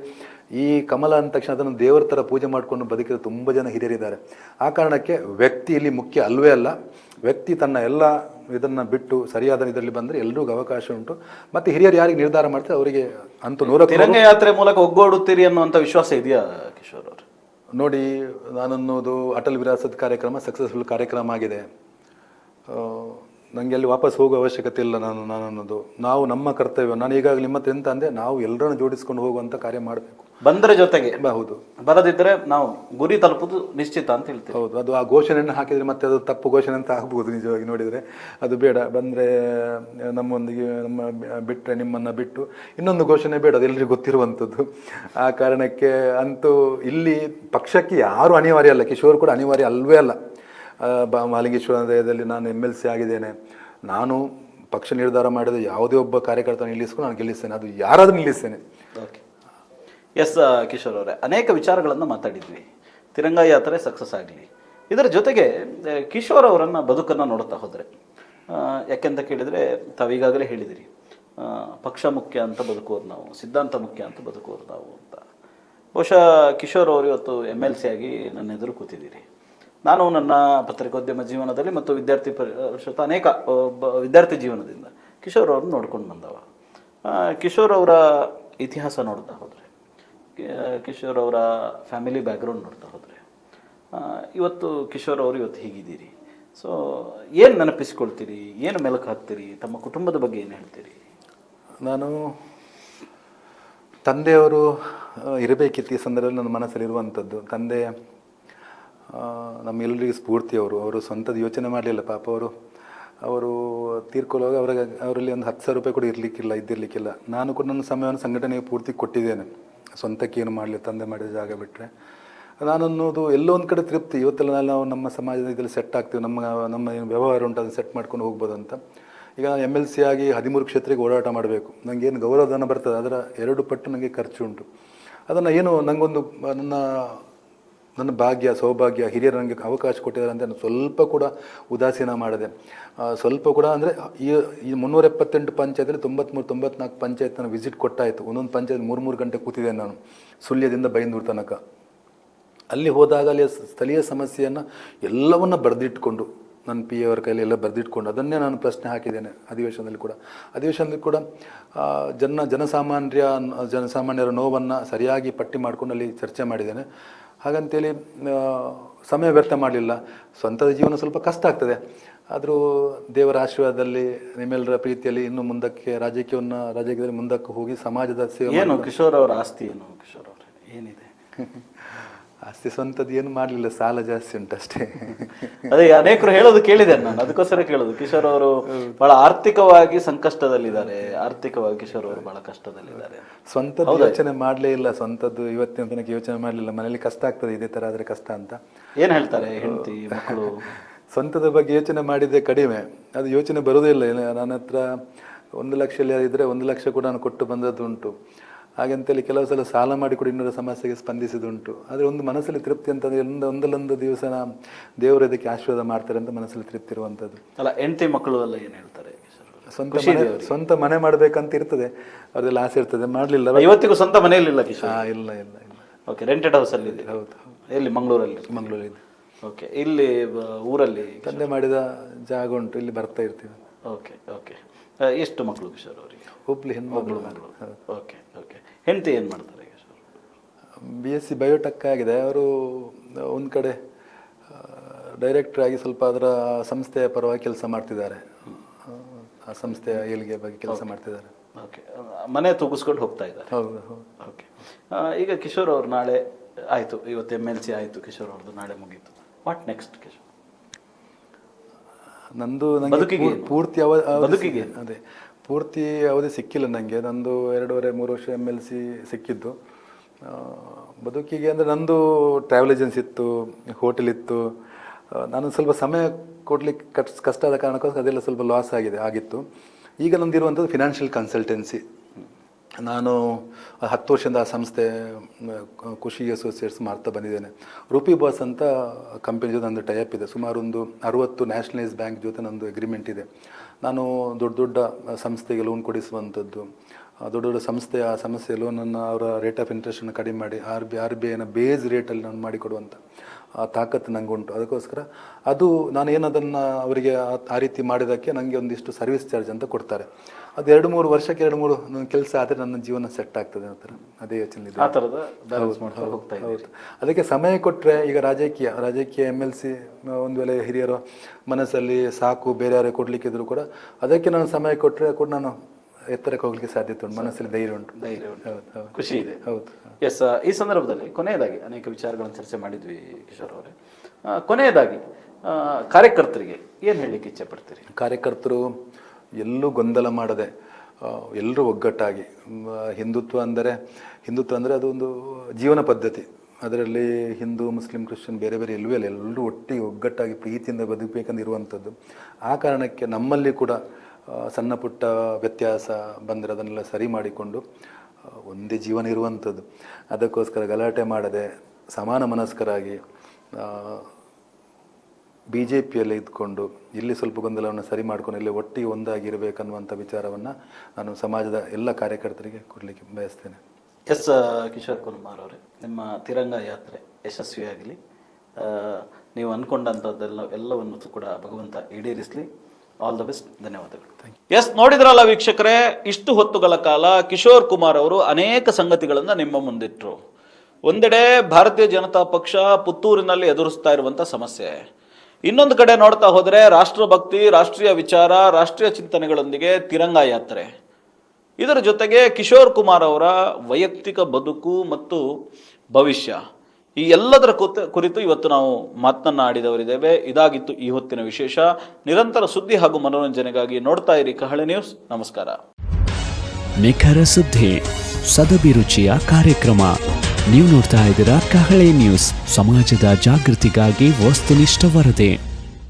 ಈ ಕಮಲ ಅಂದ ತಕ್ಷಣ ಅದನ್ನು ದೇವರ ಥರ ಪೂಜೆ ಮಾಡಿಕೊಂಡು ಬದುಕಿದ ತುಂಬ ಜನ ಹಿರಿಯರಿದ್ದಾರೆ. ಆ ಕಾರಣಕ್ಕೆ ವ್ಯಕ್ತಿ ಇಲ್ಲಿ ಮುಖ್ಯ ಅಲ್ವೇ ಅಲ್ಲ. ವ್ಯಕ್ತಿ ತನ್ನ ಎಲ್ಲ ಇದನ್ನು ಬಿಟ್ಟು ಸರಿಯಾದ ಇದರಲ್ಲಿ ಬಂದರೆ ಎಲ್ರಿಗೂ ಅವಕಾಶ ಉಂಟು. ಮತ್ತು ಹಿರಿಯರು ಯಾರಿಗೆ ನಿರ್ಧಾರ ಮಾಡ್ತಾರೆ ಅವರಿಗೆ ಅಂತೂ 100 ತಿರಂಗ ಯಾತ್ರೆ ಮೂಲಕ ಒಗ್ಗೂಡುತ್ತೀರಿ ಅನ್ನುವಂಥ ವಿಶ್ವಾಸ ಇದೆಯಾ ಕಿಶೋರ್ ಅವರು? ನೋಡಿ, ನಾನನ್ನೋದು ಅಟಲ್ ವಿರಾಸತ್ ಕಾರ್ಯಕ್ರಮ ಸಕ್ಸಸ್ಫುಲ್ ಕಾರ್ಯಕ್ರಮ ಆಗಿದೆ. ನನಗೆ ಅಲ್ಲಿ ವಾಪಸ್ ಹೋಗೋ ಅವಶ್ಯಕತೆ ಇಲ್ಲ. ನಾನು ಅನ್ನೋದು ನಾವು ನಮ್ಮ ಕರ್ತವ್ಯ. ನಾನು ಈಗಾಗಲೇ ನಿಮ್ಮ ಹತ್ರ ಎಂತ ಅಂದೆ, ನಾವು ಎಲ್ಲರನ್ನು ಜೋಡಿಸ್ಕೊಂಡು ಹೋಗುವಂಥ ಕಾರ್ಯ ಮಾಡಬೇಕು. ಬಂದರೆ ಜೊತೆಗೆ, ಹೌದು, ಬರದಿದ್ದರೆ ನಾವು ಗುರಿ ತಲುಪುದು ನಿಶ್ಚಿತ ಅಂತ ಹೇಳ್ತೀವಿ. ಹೌದು, ಅದು ಆ ಘೋಷಣೆಯನ್ನು ಹಾಕಿದರೆ ಮತ್ತೆ ಅದು ತಪ್ಪು ಘೋಷಣೆ ಅಂತ ಆಗ್ಬೋದು. ನಿಜವಾಗಿ ನೋಡಿದರೆ ಅದು ಬೇಡ. ಬಂದರೆ ನಮ್ಮೊಂದಿಗೆ ಬಿಟ್ಟರೆ ನಿಮ್ಮನ್ನು ಬಿಟ್ಟು ಇನ್ನೊಂದು ಘೋಷಣೆ ಬೇಡ, ಅದು ಎಲ್ರಿಗೂ ಗೊತ್ತಿರುವಂಥದ್ದು. ಆ ಕಾರಣಕ್ಕೆ ಅಂತೂ ಇಲ್ಲಿ ಪಕ್ಷಕ್ಕೆ ಯಾರೂ ಅನಿವಾರ್ಯ ಅಲ್ಲ. ಕಿಶೋರ್ ಕೂಡ ಅನಿವಾರ್ಯ ಅಲ್ವೇ ಅಲ್ಲ. ಮಹಾಲಿಂಗೇಶ್ವರ ದಯದಲ್ಲಿ ನಾನು MLC ಆಗಿದ್ದೇನೆ. ನಾನು ಪಕ್ಷ ನಿರ್ಧಾರ ಮಾಡಿದ ಯಾವುದೇ ಒಬ್ಬ ಕಾರ್ಯಕರ್ತ ನಿಲ್ಲಿಸ್ಕೊಂಡು ನಾನು ಗೆಲ್ಲಿಸ್ತೇನೆ. ಅದು ಯಾರಾದರೂ ನಿಲ್ಲಿಸ್ತೇನೆ. ಓಕೆ, ಎಸ್ ಕಿಶೋರ್ ಅವರೇ, ಅನೇಕ ವಿಚಾರಗಳನ್ನು ಮಾತಾಡಿದ್ವಿ. ತಿರಂಗ ಯಾತ್ರೆ ಸಕ್ಸಸ್ ಆಗಲಿ. ಇದರ ಜೊತೆಗೆ ಕಿಶೋರ್ ಅವರನ್ನು ಬದುಕನ್ನು ನೋಡ್ತಾ ಹೋದರೆ, ಯಾಕೆಂತ ಕೇಳಿದರೆ ತಾವೀಗಾಗಲೇ ಹೇಳಿದಿರಿ, ಪಕ್ಷ ಮುಖ್ಯ ಅಂತ ಬದುಕೋರು ನಾವು, ಸಿದ್ಧಾಂತ ಮುಖ್ಯ ಅಂತ ಬದುಕೋರು ನಾವು ಅಂತ. ಬಹುಶಃ ಕಿಶೋರ್ ಅವರು ಇವತ್ತು MLC ಆಗಿ ನನ್ನ ಎದುರು ಕೂತಿದ್ದೀರಿ. ನಾನು ನನ್ನ ಪತ್ರಿಕೋದ್ಯಮ ಜೀವನದಲ್ಲಿ ಮತ್ತು ವಿದ್ಯಾರ್ಥಿ ಪರಿಷತ್ ಅನೇಕ ವಿದ್ಯಾರ್ಥಿ ಜೀವನದಿಂದ ಕಿಶೋರ್ ಅವ್ರನ್ನ ನೋಡ್ಕೊಂಡು ಬಂದವ. ಕಿಶೋರ್ ಅವರ ಇತಿಹಾಸ ನೋಡ್ತಾ ಹೋದರೆ, ಕಿಶೋರ್ ಅವರ ಫ್ಯಾಮಿಲಿ ಬ್ಯಾಕ್ಗ್ರೌಂಡ್ ನೋಡ್ತಾ ಹೋದರೆ, ಇವತ್ತು ಕಿಶೋರ್ ಅವರು ಇವತ್ತು ಹೀಗಿದ್ದೀರಿ. ಸೊ ಏನು ನೆನಪಿಸ್ಕೊಳ್ತೀರಿ, ಏನು ಮೆಲುಕು ಹಾಕ್ತೀರಿ, ತಮ್ಮ ಕುಟುಂಬದ ಬಗ್ಗೆ ಏನು ಹೇಳ್ತೀರಿ? ನಾನು ತಂದೆಯವರು ಇರಬೇಕಿತ್ತು ಈ ಸಂದರ್ಭದಲ್ಲಿ ನನ್ನ ಮನಸ್ಸಲ್ಲಿರುವಂಥದ್ದು. ತಂದೆ ನಮ್ಮೆಲ್ಲರಿಗೂ ಸ್ಫೂರ್ತಿಯವರು. ಅವರು ಸ್ವಂತದ ಯೋಚನೆ ಮಾಡಲಿಲ್ಲ ಪಾಪ. ಅವರು ತೀರ್ಕೊಳ್ಳುವಾಗ ಅವರಲ್ಲಿ ಒಂದು 10,000 ರೂಪಾಯಿ ಕೂಡ ಇದ್ದಿರಲಿಕ್ಕಿಲ್ಲ. ನಾನು ಕೂಡ ನನ್ನ ಸಮಯವನ್ನು ಸಂಘಟನೆಗೆ ಪೂರ್ತಿ ಕೊಟ್ಟಿದ್ದೇನೆ. ಸ್ವಂತಕ್ಕೆ ಏನು ಮಾಡಲಿ, ತಂದೆ ಮಾಡಿದ ಜಾಗ ಬಿಟ್ಟರೆ. ನಾನನ್ನೋದು ಎಲ್ಲೋ ಒಂದು ಕಡೆ ತೃಪ್ತಿ. ಇವತ್ತೆಲ್ಲ ನಾವು ನಮ್ಮ ಸಮಾಜದ ಇದರಲ್ಲಿ ಸೆಟ್ ಆಗ್ತೀವಿ, ನಮ್ಮ ಏನು ವ್ಯವಹಾರ ಉಂಟು ಅದನ್ನು ಸೆಟ್ ಮಾಡ್ಕೊಂಡು ಹೋಗ್ಬೋದು ಅಂತ. ಈಗ ನಾನು MLC ಆಗಿ 13 ಕ್ಷೇತ್ರಕ್ಕೆ ಓಡಾಟ ಮಾಡಬೇಕು. ನನಗೇನು ಗೌರವಧನ ಬರ್ತದೆ ಅದರ 2 ಪಟ್ಟು ನನಗೆ ಖರ್ಚು ಉಂಟು. ಅದನ್ನು ಏನು ನನಗೊಂದು ನನ್ನ ಭಾಗ್ಯ, ಸೌಭಾಗ್ಯ, ಹಿರಿಯರು ನನಗೆ ಅವಕಾಶ ಕೊಟ್ಟಿದ್ದಾರೆ ಅಂತ ನಾನು ಸ್ವಲ್ಪ ಕೂಡ ಉದಾಸೀನ ಮಾಡಿದೆ. ಸ್ವಲ್ಪ ಕೂಡ ಅಂದರೆ ಈ 378 ಪಂಚಾಯತಲ್ಲಿ 93-94 ಪಂಚಾಯತ್ ನಾನು ವಿಸಿಟ್ ಕೊಟ್ಟಾಯಿತು. ಒಂದೊಂದು ಪಂಚಾಯತ್ 3 ಗಂಟೆ ಕೂತಿದ್ದೇನೆ ನಾನು, ಸುಳ್ಯದಿಂದ ಬೈಂದೂರು ತನಕ. ಅಲ್ಲಿ ಹೋದಾಗ ಅಲ್ಲಿ ಸ್ಥಳೀಯ ಸಮಸ್ಯೆಯನ್ನು ಎಲ್ಲವನ್ನ ಬರೆದಿಟ್ಕೊಂಡು, ನನ್ನ PA ಅವರ ಕೈಯಲ್ಲಿ ಎಲ್ಲ ಬರೆದಿಟ್ಕೊಂಡು ಅದನ್ನೇ ನಾನು ಪ್ರಶ್ನೆ ಹಾಕಿದ್ದೇನೆ ಅಧಿವೇಶನದಲ್ಲಿ ಕೂಡ ಜನಸಾಮಾನ್ಯರ ನೋವನ್ನು ಸರಿಯಾಗಿ ಪಟ್ಟಿ ಮಾಡ್ಕೊಂಡು ಅಲ್ಲಿ ಚರ್ಚೆ ಮಾಡಿದ್ದೇನೆ. ಹಾಗಂತೇಳಿ ಸಮಯ ವ್ಯರ್ಥ ಮಾಡಲಿಲ್ಲ. ಸ್ವಂತದ ಜೀವನ ಸ್ವಲ್ಪ ಕಷ್ಟ ಆಗ್ತದೆ, ಆದರೂ ದೇವರ ಆಶೀರ್ವಾದದಲ್ಲಿ ನಿಮ್ಮೆಲ್ಲರ ಪ್ರೀತಿಯಲ್ಲಿ ಇನ್ನು ಮುಂದಕ್ಕೆ ರಾಜಕೀಯದಲ್ಲಿ ಮುಂದಕ್ಕೆ ಹೋಗಿ ಸಮಾಜದ ಸೇವೆ. ಏನು ಕಿಶೋರ್ ಅವರ ಆಸ್ತಿ ಏನು? ಕಿಶೋರ್ ಅವರ ಏನಿದೆ ಆಸ್ತಿ? ಸ್ವಂತದ್ದು ಏನು ಮಾಡಲಿಲ್ಲ, ಸಾಲ ಜಾಸ್ತಿ ಉಂಟಷ್ಟೇ. ಅದೇ ಅನೇಕರು ಹೇಳೋದು ಕೇಳಿದೆ ನಾನು, ಅದಕ್ಕೋಸ್ಕರ ಕೇಳೋದು. ಕಿಶೋರ್ ಅವರು ಬಹಳ ಆರ್ಥಿಕವಾಗಿ ಸಂಕಷ್ಟದಲ್ಲಿದ್ದಾರೆ. ಆರ್ಥಿಕವಾಗಿ ಕಿಶೋರ್ ಅವರು ಬಹಳ ಕಷ್ಟದಲ್ಲಿದ್ದಾರೆ. ಸ್ವಂತದ್ದು ಯೋಚನೆ ಮಾಡಲೇ ಇಲ್ಲ. ಸ್ವಂತದ್ದು ಇವತ್ತಿನ ತನಕ ಯೋಚನೆ ಮಾಡಲಿಲ್ಲ. ಮನೇಲಿ ಕಷ್ಟ ಆಗ್ತದೆ, ಇದೇ ಥರ ಆದರೆ ಕಷ್ಟ ಅಂತ. ಏನು ಹೇಳ್ತಾರೆ ಹೆಂಡತಿ ಮಕ್ಕಳು? ಸ್ವಂತದ ಬಗ್ಗೆ ಯೋಚನೆ ಮಾಡಿದ್ದೆ ಕಡಿಮೆ, ಅದು ಯೋಚನೆ ಬರೋದೇ ಇಲ್ಲ. ನನ್ನ ಹತ್ರ 1 ಲಕ್ಷ ಇದ್ದರೆ 1 ಲಕ್ಷ ಕೂಡ ನಾನು ಕೊಟ್ಟು ಬಂದದ್ದು ಉಂಟು. ಹಾಗಂತೇಳಿ ಕೆಲವು ಸಲ ಸಾಲ ಮಾಡಿ ಕೂಡ ಇನ್ನೊಂದು ಸಮಸ್ಯೆಗೆ ಸ್ಪಂದಿಸಿದುಂಟು. ಆದರೆ ಒಂದು ಮನಸ್ಸಲ್ಲಿ ತೃಪ್ತಿ ಅಂತಂದರೆ ಒಂದಲ್ಲೊಂದು ದಿವಸ ದೇವರು ಇದಕ್ಕೆ ಆಶೀರ್ವಾದ ಮಾಡ್ತಾರೆ ಅಂತ ಮನಸ್ಸಲ್ಲಿ ತೃಪ್ತಿ ಇರುವಂಥದ್ದು. ಅಲ್ಲ, ಹೆಂಡತಿ ಮಕ್ಕಳು ಎಲ್ಲ ಏನು ಹೇಳ್ತಾರೆ? ಸ್ವಂತ ಮನೆ ಮಾಡಬೇಕಂತ ಇರ್ತದೆ, ಅವ್ರದೆಲ್ಲ ಆಸೆ ಇರ್ತದೆ. ಮಾಡಲಿಲ್ಲ. ಇವತ್ತಿಗೂ ಸ್ವಂತ ಮನೆಯಲ್ಲಿಲ್ಲ ಕಿಶೋರ್? ಇಲ್ಲ. ಓಕೆ, ರೆಂಟೆಡ್ ಹೌಸ್ ಅಲ್ಲಿ ಇದೆ. ಹೌದು. ಎಲ್ಲಿ? ಮಂಗಳೂರಲ್ಲಿ. ಓಕೆ, ಇಲ್ಲಿ ಊರಲ್ಲಿ ತಂದೆ ಮಾಡಿದ ಜಾಗ ಉಂಟು, ಇಲ್ಲಿ ಬರ್ತಾ ಇರ್ತೀವಿ. ಓಕೆ. ಎಷ್ಟು ಮಕ್ಕಳು ಕಿಶೋರ್ ಅವರಿಗೆ? ಒಬ್ಳು ಹೆಣ್ಮಗಳು. Okay okay. ಹೆಂಡತಿ ಏನು ಮಾಡ್ತಾರೆ ಕಿಶೋರ್? BSc ಬಯೋಟೆಕ್ ಆಗಿದೆ. ಅವರು ಒಂದು ಕಡೆ ಡೈರೆಕ್ಟರ್ ಆಗಿ ಸ್ವಲ್ಪ ಅದರ ಸಂಸ್ಥೆಯ ಪರವಾಗಿ ಕೆಲಸ ಮಾಡ್ತಿದ್ದಾರೆ. ಆ ಸಂಸ್ಥೆಯ ಏಳಿಗೆ ಬಗ್ಗೆ ಕೆಲಸ ಮಾಡ್ತಿದ್ದಾರೆ. ಓಕೆ. ಮನೆ ತೂಗಿಸ್ಕೊಂಡು ಹೋಗ್ತಾ ಇದ್ದಾರೆ. ಹೌದು ಹೌದು. ಓಕೆ. ಈಗ ಕಿಶೋರ್ ಅವ್ರು ನಾಳೆ ಆಯಿತು, ಇವತ್ತು MLC ಆಯಿತು, ಕಿಶೋರ್ ಅವ್ರದ್ದು ನಾಳೆ ಮುಗೀತು. What next Kishore? ನಂದು ಬದುಕಿಗೆ ಪೂರ್ತಿ ಬದುಕಿಗೆ ಅದೇ ಪೂರ್ತಿ ಅವಧಿ ಸಿಕ್ಕಿಲ್ಲ ನನಗೆ. ನಂದು 2.5-3 ವರ್ಷ MLC ಸಿಕ್ಕಿದ್ದು. ಬದುಕಿಗೆ ಅಂದರೆ ನಂದು ಟ್ರಾವೆಲ್ ಏಜೆನ್ಸಿ ಇತ್ತು, ಹೋಟೆಲ್ ಇತ್ತು. ನಾನು ಸ್ವಲ್ಪ ಸಮಯ ಕೊಡ್ಲಿಕ್ಕೆ ಕಷ್ಟ ಆದ ಕಾರಣಕ್ಕೋಸ್ಕರ ಅದೆಲ್ಲ ಸ್ವಲ್ಪ ಲಾಸ್ ಆಗಿತ್ತು. ಈಗ ನಂದಿರುವಂಥದ್ದು ಫಿನಾನ್ಷಿಯಲ್ ಕನ್ಸಲ್ಟೆನ್ಸಿ. ನಾನು 10 ವರ್ಷದಿಂದ ಆ ಸಂಸ್ಥೆ ಖುಷಿ ಅಸೋಸಿಯೇಟ್ಸ್ ಮಾಡ್ತಾ ಬಂದಿದ್ದೇನೆ. ರೂಪಿ ಬಾಸ್ ಅಂತ ಕಂಪನಿ ಜೊತೆ ನಂದು ಟೈಅಪ್ ಇದೆ. ಸುಮಾರು ಒಂದು 60 ನ್ಯಾಷನಲೈಸ್ ಬ್ಯಾಂಕ್ ಜೊತೆ ನಂದು ಅಗ್ರಿಮೆಂಟ್ ಇದೆ. ನಾನು ದೊಡ್ಡ ದೊಡ್ಡ ಸಂಸ್ಥೆಗೆ ಲೋನ್ ಕೊಡಿಸುವಂಥದ್ದು, ದೊಡ್ಡ ದೊಡ್ಡ ಸಂಸ್ಥೆ ಲೋನನ್ನು ಅವರ ರೇಟ್ ಆಫ್ ಇಂಟ್ರೆಸ್ಟನ್ನು ಕಡಿಮೆ ಮಾಡಿ RBIನ ಬೇಸ್ ರೇಟಲ್ಲಿ ನಾನು ಮಾಡಿಕೊಡುವಂಥ ತಾಕತ್ತು ನನಗೆ ಉಂಟು. ಅದಕ್ಕೋಸ್ಕರ ಅದು ನಾನು ಏನದನ್ನು ಅವರಿಗೆ ಆ ರೀತಿ ಮಾಡಿದ್ದಕ್ಕೆ ನನಗೆ ಒಂದಿಷ್ಟು ಸರ್ವಿಸ್ ಚಾರ್ಜ್ ಅಂತ ಕೊಡ್ತಾರೆ. ಅದು 2-3 ವರ್ಷಕ್ಕೆ 2-3 ನನ್ನ ಕೆಲಸ ಆದರೆ ನನ್ನ ಜೀವನ ಸೆಟ್ ಆಗ್ತದೆ ಆ ಥರ. ಅದೇ ಯೋಚನೆ ಇದೆ. ಹೌದು. ಅದಕ್ಕೆ ಸಮಯ ಕೊಟ್ಟರೆ ಈಗ ರಾಜಕೀಯ MLC ಒಂದು ವೇಳೆ ಹಿರಿಯರ ಮನಸ್ಸಲ್ಲಿ ಸಾಕು ಬೇರೆ ಯಾರೇ ಕೊಡಲಿಕ್ಕಿದ್ರು ಕೂಡ ಅದಕ್ಕೆ ನಾನು ಸಮಯ ಕೊಟ್ಟರೆ ಕೂಡ ನಾನು ಎತ್ತರಕ್ಕೆ ಹೋಗ್ಲಿಕ್ಕೆ ಸಾಧ್ಯತೆ ಉಂಟು. ಮನಸ್ಸಲ್ಲಿ ಧೈರ್ಯ ಉಂಟು. ಖುಷಿ ಇದೆ. ಹೌದು. ಎಸ್. ಈ ಸಂದರ್ಭದಲ್ಲಿ ಕೊನೆಯದಾಗಿ ಅನೇಕ ವಿಚಾರಗಳನ್ನು ಚರ್ಚೆ ಮಾಡಿದ್ವಿ ಕಿಶೋರ್ ಅವರೇ. ಕೊನೆಯದಾಗಿ ಕಾರ್ಯಕರ್ತರಿಗೆ ಏನು ಹೇಳಲಿಕ್ಕೆ ಇಚ್ಛೆ ಪಡ್ತೀರಿ? ಕಾರ್ಯಕರ್ತರು ಎಲ್ಲೂ ಗೊಂದಲ ಮಾಡದೆ ಎಲ್ಲರೂ ಒಗ್ಗಟ್ಟಾಗಿ, ಹಿಂದುತ್ವ ಅಂದರೆ ಅದು ಒಂದು ಜೀವನ ಪದ್ಧತಿ. ಅದರಲ್ಲಿ ಹಿಂದೂ, ಮುಸ್ಲಿಂ, ಕ್ರಿಶ್ಚಿಯನ್ ಬೇರೆ ಬೇರೆ ಎಲ್ಲವೇ ಇಲ್ಲ. ಎಲ್ಲರೂ ಒಟ್ಟಿಗೆ ಒಗ್ಗಟ್ಟಾಗಿ ಪ್ರೀತಿಯಿಂದ ಬದುಕಬೇಕಂದಿರುವಂಥದ್ದು. ಆ ಕಾರಣಕ್ಕೆ ನಮ್ಮಲ್ಲಿ ಕೂಡ ಸಣ್ಣ ಪುಟ್ಟ ವ್ಯತ್ಯಾಸ ಬಂದರೆ ಅದನ್ನೆಲ್ಲ ಸರಿ ಮಾಡಿಕೊಂಡು ಒಂದೇ ಜೀವನ ಇರುವಂಥದ್ದು. ಅದಕ್ಕೋಸ್ಕರ ಗಲಾಟೆ ಮಾಡದೆ ಸಮಾನ ಮನಸ್ಕರಾಗಿ BJPಯಲ್ಲಿ ಇದ್ಕೊಂಡು ಇಲ್ಲಿ ಸ್ವಲ್ಪ ಗೊಂದಲವನ್ನು ಸರಿ ಮಾಡ್ಕೊಂಡು ಇಲ್ಲಿ ಒಟ್ಟಿಗೆ ಒಂದಾಗಿರಬೇಕನ್ನುವಂಥ ವಿಚಾರವನ್ನು ನಾನು ಸಮಾಜದ ಎಲ್ಲ ಕಾರ್ಯಕರ್ತರಿಗೆ ಕೊಡಲಿಕ್ಕೆ ಬಯಸ್ತೇನೆ. ಎಸ್. ಕಿಶೋರ್ ಕುಮಾರ್ ಅವರೇ, ನಿಮ್ಮ ತಿರಂಗ ಯಾತ್ರೆ ಯಶಸ್ವಿಯಾಗಲಿ. ನೀವು ಅಂದ್ಕೊಂಡಂಥದ್ದೆಲ್ಲವನ್ನು ಕೂಡ ಭಗವಂತ ಈಡೇರಿಸಲಿ. All the best. ಧನ್ಯವಾದಗಳು. ಎಸ್, ನೋಡಿದ್ರಲ್ಲ ವೀಕ್ಷಕರೇ, ಇಷ್ಟು ಹೊತ್ತುಗಳ ಕಾಲ ಕಿಶೋರ್ ಕುಮಾರ್ ಅವರು ಅನೇಕ ಸಂಗತಿಗಳನ್ನು ನಿಮ್ಮ ಮುಂದಿಟ್ಟರು. ಒಂದೆಡೆ ಭಾರತೀಯ ಜನತಾ ಪಕ್ಷ ಪುತ್ತೂರಿನಲ್ಲಿ ಎದುರಿಸ್ತಾ ಇರುವಂಥ ಸಮಸ್ಯೆ, ಇನ್ನೊಂದು ಕಡೆ ನೋಡ್ತಾ ಹೋದರೆ ರಾಷ್ಟ್ರಭಕ್ತಿ, ರಾಷ್ಟ್ರೀಯ ವಿಚಾರ, ರಾಷ್ಟ್ರೀಯ ಚಿಂತನೆಗಳೊಂದಿಗೆ ತಿರಂಗ ಯಾತ್ರೆ. ಇದರ ಜೊತೆಗೆ ಕಿಶೋರ್ ಕುಮಾರ್ ಅವರ ವೈಯಕ್ತಿಕ ಬದುಕು ಮತ್ತು ಭವಿಷ್ಯ, ಈ ಎಲ್ಲದರ ಕುರಿತು ಇವತ್ತು ನಾವು ಮಾತನಾಡಿದವರಿದ್ದೇವೆ. ಇದಾಗಿತ್ತು ಈ ಹೊತ್ತಿನ ವಿಶೇಷ. ನಿರಂತರ ಸುದ್ದಿ ಹಾಗೂ ಮನೋರಂಜನೆಗಾಗಿ ನೋಡ್ತಾ ಇರಿ ಕಹಳೆ ನ್ಯೂಸ್. ನಮಸ್ಕಾರ. ನಿಖರ ಸುದ್ದಿ, ಸದಭಿರುಚಿಯ ಕಾರ್ಯಕ್ರಮ. ನೀವು ನೋಡ್ತಾ ಇದ್ದೀರಾ ಕಹಳೆ ನ್ಯೂಸ್, ಸಮಾಜದ ಜಾಗೃತಿಗಾಗಿ ವಸ್ತುನಿಷ್ಠ ವರದಿ.